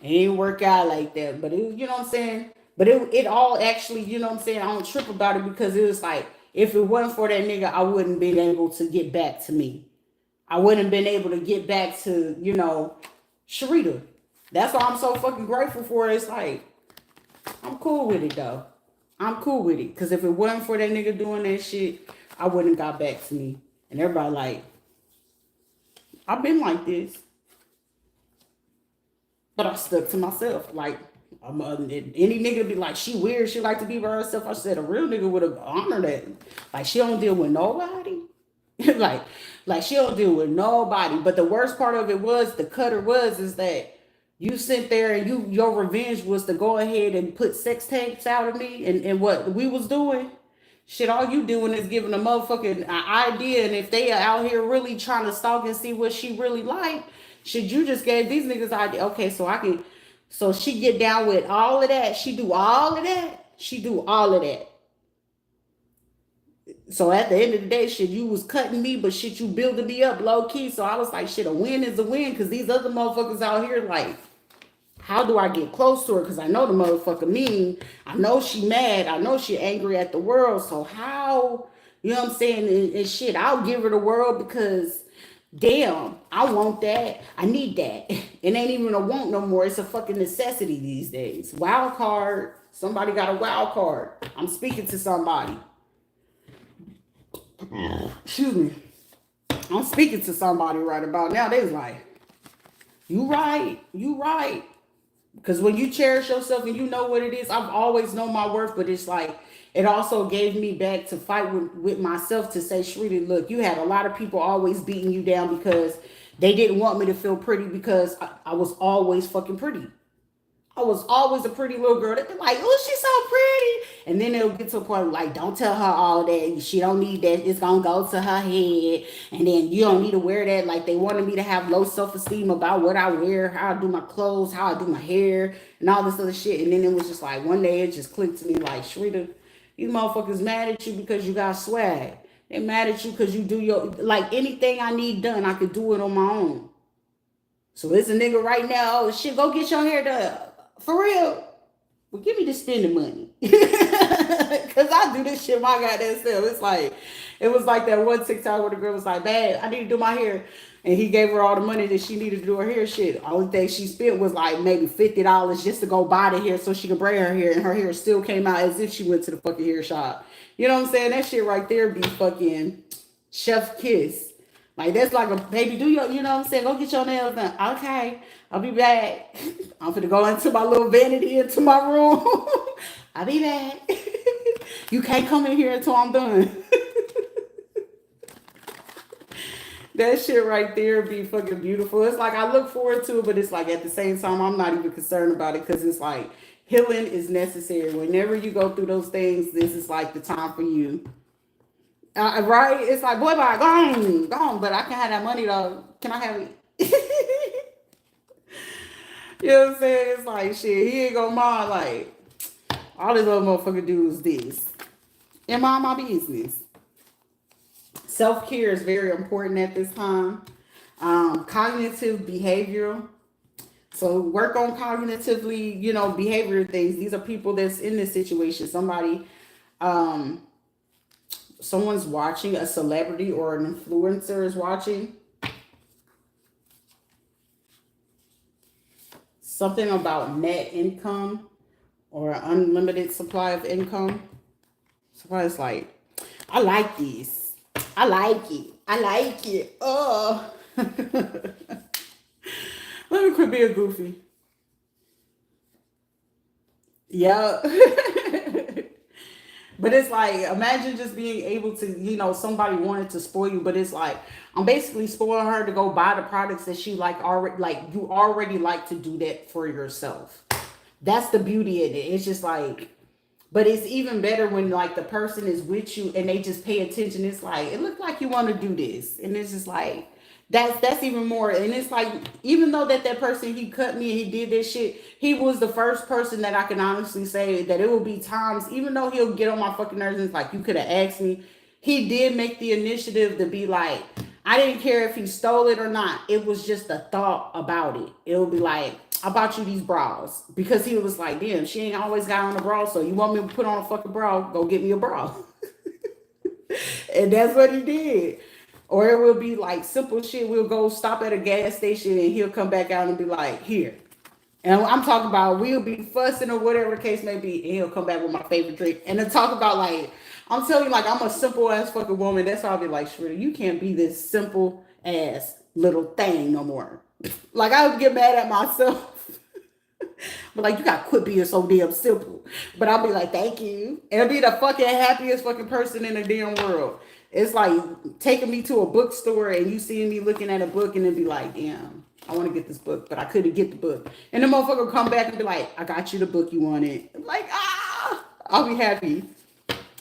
it didn't work out like that. But it, you know what I'm saying? But it all actually, you know what I'm saying? I don't trip about it because it was like, if it wasn't for that nigga, I wouldn't been able to get back to me. I wouldn't have been able to get back to, Sharita. That's why I'm so fucking grateful for it. It's like, I'm cool with it though. I'm cool with it. Because if it wasn't for that nigga doing that shit, I wouldn't have got back to me. And everybody like, I've been like this. But I stuck to myself. Like, any nigga be like, she weird, she like to be by herself. I said, a real nigga would have honored that. Like, she don't deal with nobody. like she don't deal with nobody. But the worst part of it was, the cutter is that you sit there and your revenge was to go ahead and put sex tapes out of me and what we was doing. Shit, all you doing is giving a motherfucking idea, and if they are out here really trying to stalk and see what she really like, shit, you just gave these niggas idea. Okay, so she get down with all of that. She do all of that. So at the end of the day, shit, you was cutting me, but shit, you building me up low key. So I was like, shit, a win is a win, because these other motherfuckers out here, like, how do I get close to her? Because I know the motherfucker mean. I know she mad. I know she angry at the world. So how, you know what I'm saying? And shit, I'll give her the world because, damn, I want that. I need that. It ain't even a want no more. It's a fucking necessity these days. Wild card. Somebody got a wild card. I'm speaking to somebody. Excuse me. I'm speaking to somebody right about now. They was like, you right. Because when you cherish yourself and you know what it is, I've always known my worth, but it's like, it also gave me back to fight with myself to say, Shrita, look, you had a lot of people always beating you down because they didn't want me to feel pretty, because I was always fucking pretty. I was always a pretty little girl. They'd be like, oh, she's so pretty. And then it'll get to a point like, don't tell her all that. She don't need that. It's going to go to her head. And then you don't need to wear that. Like, they wanted me to have low self-esteem about what I wear, how I do my clothes, how I do my hair, and all this other shit. And then it was just like, one day it just clicked to me like, Shrita, these motherfuckers mad at you because you got swag. They mad at you because you do like, anything I need done, I could do it on my own. So it's a nigga right now, oh shit, go get your hair done. For real. Well, give me the spending money. Because I do this shit my goddamn self. It's like, it was like that one TikTok where the girl was like, babe, I need to do my hair. And he gave her all the money that she needed to do her hair shit. The only thing she spent was like maybe $50 just to go buy the hair so she could braid her hair. And her hair still came out as if she went to the fucking hair shop. You know what I'm saying? That shit right there be fucking chef's kiss. Like, that's like a, baby, do your, you know what I'm saying? Go get your nails done. Okay, I'll be back. I'm finna go into my little vanity into my room. I'll be back. You can't come in here until I'm done. That shit right there be fucking beautiful. It's like, I look forward to it, but it's like, at the same time, I'm not even concerned about it, because it's like, healing is necessary. Whenever you go through those things, this is like the time for you. Right? It's like, boy, bye, go on. But I can have that money though. Can I have it? You know what I'm saying? It's like, shit, he ain't gonna mind. Like, all this little motherfucker do is this. And mind my business. Self-care is very important at this time. Cognitive behavioral. So work on cognitively, behavioral things. These are people that's in this situation. Someone's watching, a celebrity or an influencer is watching. Something about net income or unlimited supply of income. Somebody's like, I like this. I like it. Oh. Let me quit being goofy. Yeah. But it's like, imagine just being able to, somebody wanted to spoil you, but it's like, I'm basically spoiling her to go buy the products that she like already, like you already like to do that for yourself. That's the beauty in it. It's just like, but it's even better when like the person is with you and they just pay attention. It's like, it looked like you want to do this. And it's just like, that's even more. And it's like, even though that person, he cut me and he did this shit, he was the first person that I can honestly say that it will be times, even though he'll get on my fucking nerves, and it's like, you could have asked me. He did make the initiative to be like, I didn't care if he stole it or not. It was just a thought about it. It would be like, I bought you these bras. Because he was like, damn, she ain't always got on a bra, so you want me to put on a fucking bra? Go get me a bra. And that's what he did. Or it will be like simple shit. We'll go stop at a gas station and he'll come back out and be like, here. And I'm talking about we'll be fussing or whatever the case may be, and he'll come back with my favorite drink. And then talk about like, I'm telling you, like, I'm a simple ass fucking woman. That's why I'll be like, Shrita, you can't be this simple ass little thing no more. Like, I would get mad at myself. But like, you gotta quit being so damn simple. But I'll be like, thank you. And I'll be the fucking happiest fucking person in the damn world. It's like taking me to a bookstore and you seeing me looking at a book and then be like, damn, I want to get this book, but I couldn't get the book. And the motherfucker will come back and be like, I got you the book you wanted. I'm like, I'll be happy.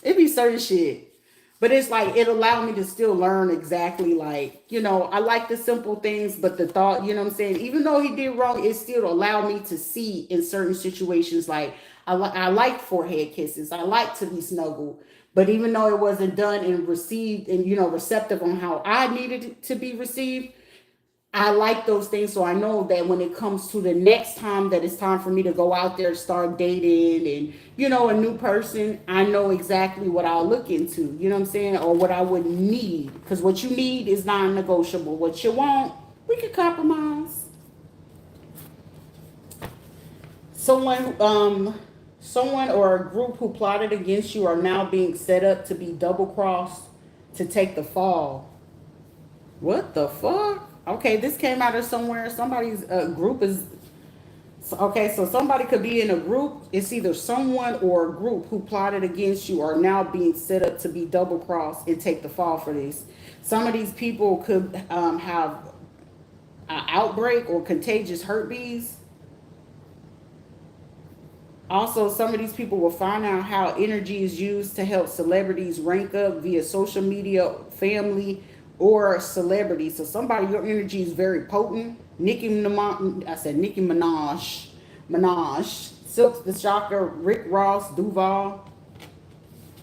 It'd be certain shit. But it's like, it allowed me to still learn exactly, like, I like the simple things, but the thought, you know what I'm saying? Even though he did wrong, it still allowed me to see in certain situations, like, I like forehead kisses. I like to be snuggled. But even though it wasn't done and received and, receptive on how I needed it to be received, I like those things. So I know that when it comes to the next time that it's time for me to go out there, start dating and, a new person, I know exactly what I'll look into, you know what I'm saying? Or what I would need. Because what you need is non-negotiable. What you want, we can compromise. Someone or a group who plotted against you are now being set up to be double crossed to take the fall. What the fuck? Okay, this came out of somewhere. Somebody's group is okay. So somebody could be in a group. It's either someone or a group who plotted against you are now being set up to be double crossed and take the fall for this. Some of these people could have an outbreak or contagious herpes. Also, some of these people will find out how energy is used to help celebrities rank up via social media, family, or celebrities. So somebody, your energy is very potent. Nicki Minaj, Silk the Shocker, Rick Ross, Duval.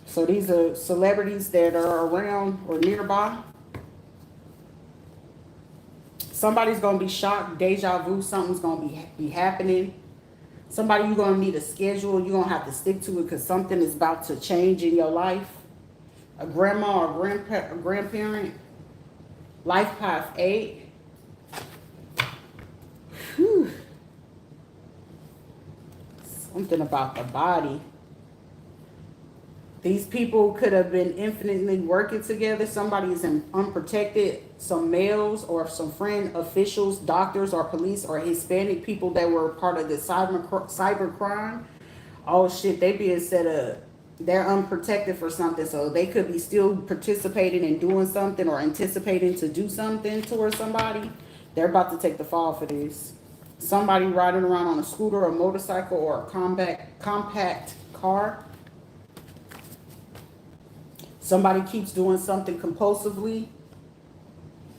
So these are celebrities that are around or nearby. Somebody's gonna be shocked, deja vu, something's gonna be happening. Somebody you're going to need a schedule. You're going to have to stick to it because something is about to change in your life. A grandma or grandparent. Life path 8. Whew. Something about the body. These people could have been infinitely working together. Somebody is unprotected. Some males or some friend officials, doctors or police or Hispanic people that were part of the cyber crime. Oh shit, they being set up. They're unprotected for something. So they could be still participating in doing something or anticipating to do something towards somebody. They're about to take the fall for this. Somebody riding around on a scooter, a motorcycle, or a compact car. Somebody keeps doing something compulsively.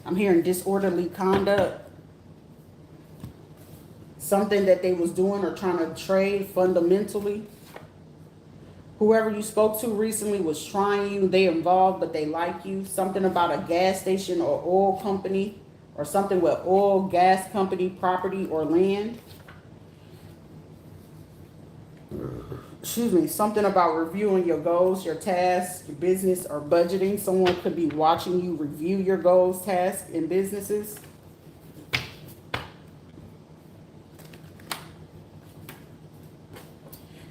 I'm hearing disorderly conduct. Something that they was doing or trying to trade fundamentally. Whoever you spoke to recently was trying you. They involved, but they like you. Something about a gas station or oil company or something with oil, gas company, property, or land. Excuse me, something about reviewing your goals, your tasks, your business, or budgeting. Someone could be watching you review your goals, tasks, and businesses.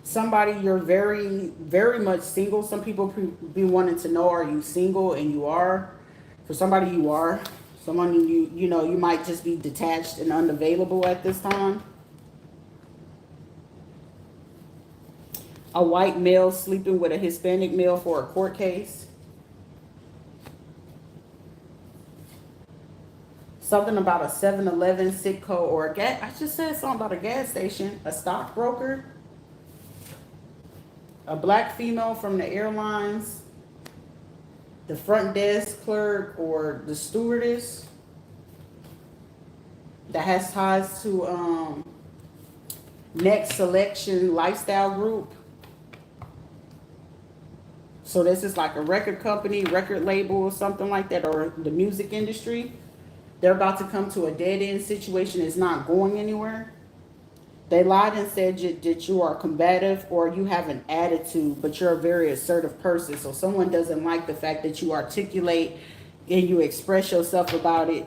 Somebody you're very, very much single. Some people be wanting to know, are you single? And you are. For somebody, you are. Someone you know, you might just be detached and unavailable at this time. A white male sleeping with a Hispanic male for a court case. Something about a 7-Eleven, Sitco, or a gas. I just said something about a gas station. A stockbroker. A black female from the airlines. The front desk clerk or the stewardess that has ties to Next Selection Lifestyle Group. So this is like a record company, record label or something like that, or the music industry. They're about to come to a dead-end situation. It's not going anywhere. They lied and said that you are combative or you have an attitude, but you're a very assertive person. So someone doesn't like the fact that you articulate and you express yourself about it.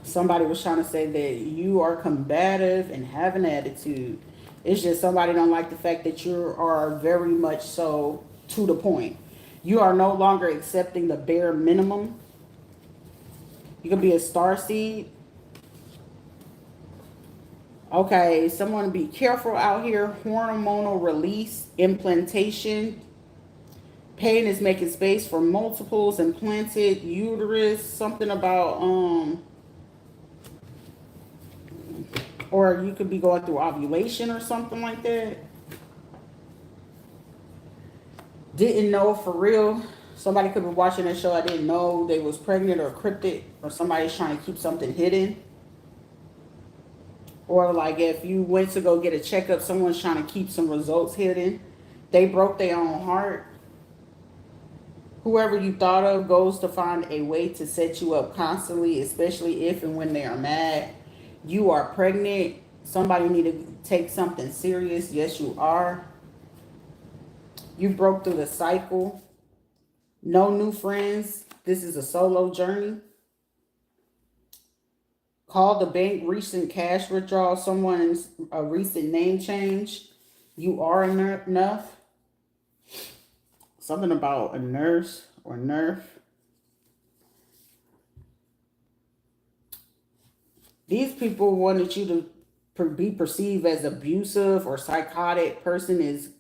Somebody was trying to say that you are combative and have an attitude. It's just somebody don't like the fact that you are very much so to the point. You are no longer accepting the bare minimum. You could be a star seed. Okay, someone be careful out here. Hormonal release, implantation. Pain is making space for multiples, implanted uterus. Something about or you could be going through ovulation or something like that. Didn't know for real. Somebody could be watching that show. I didn't know they was pregnant or cryptic, or somebody's trying to keep something hidden. Or like if you went to go get a checkup, someone's trying to keep some results hidden. They broke their own heart. Whoever you thought of goes to find a way to set you up constantly, especially if and when they are mad. You are pregnant. Somebody need to take something serious. Yes, you are. You broke through the cycle. No new friends. This is a solo journey. Call the bank. Recent cash withdrawal. Someone's a recent name change. You are enough. Something about a nurse or nerf. These people wanted you to be perceived as abusive or psychotic. Person is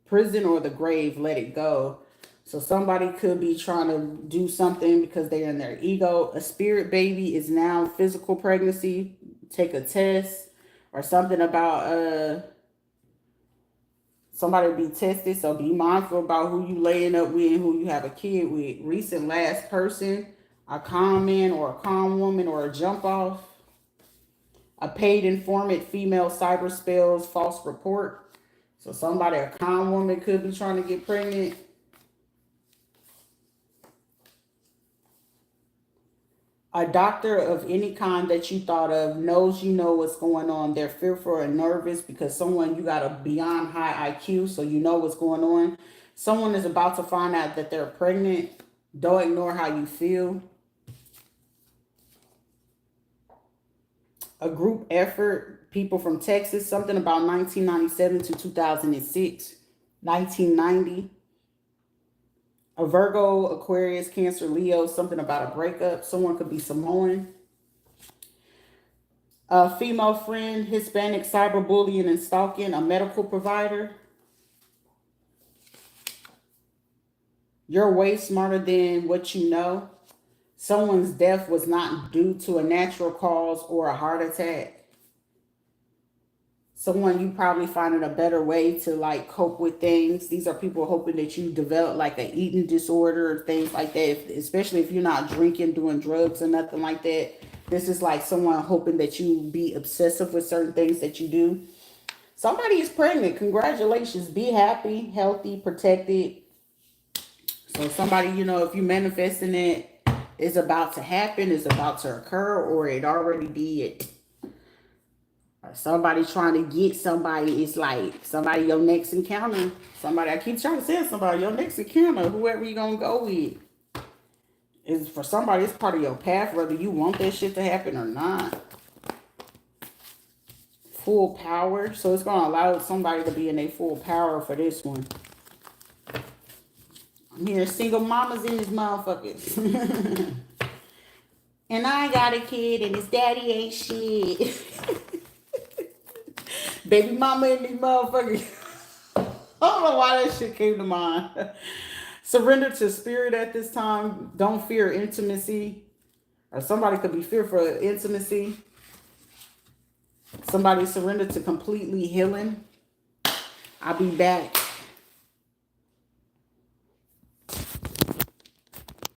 prison or the grave. Let it go. So somebody could be trying to do something because they're in their ego. A spirit baby is now physical pregnancy. Take a test or something about somebody be tested. So be mindful about who you laying up with and who you have a kid with. Recent last person, a con man or a con woman or a jump off. A paid informant, female cyber spells, false report. So somebody, a con woman could be trying to get pregnant. A doctor of any kind that you thought of knows you know what's going on. They're fearful and nervous because someone, you got a beyond high IQ, so you know what's going on. Someone is about to find out that they're pregnant. Don't ignore how you feel. A group effort, people from Texas, something about 1997 to 2006, 1990. A Virgo, Aquarius, Cancer, Leo, something about a breakup. Someone could be Samoan. A female friend, Hispanic, cyberbullying and stalking, a medical provider. You're way smarter than what you know. Someone's death was not due to a natural cause or a heart attack. Someone you probably finding a better way to like cope with things. These are people hoping that you develop like an eating disorder or things like that, especially if you're not drinking, doing drugs or nothing like that. This is like someone hoping that you be obsessive with certain things that you do. Somebody is pregnant. Congratulations. Be happy, healthy, protected. So somebody, you know, if you're manifesting it, it's about to happen, it's about to occur, or it already did. Or somebody trying to get somebody, it's like somebody, your next encounter. Somebody, I keep trying to say somebody, your next encounter, whoever you're going to go with. Is for somebody, it's part of your path, whether you want that shit to happen or not. Full power. So it's going to allow somebody to be in their full power for this one. I'm hearing single mamas in this motherfuckers. And I got a kid and his daddy ain't shit. Baby mama in these motherfuckers. I don't know why that shit came to mind. Surrender to spirit at this time. Don't fear intimacy. Or somebody could be fearful of intimacy. Somebody surrender to completely healing. I'll be back.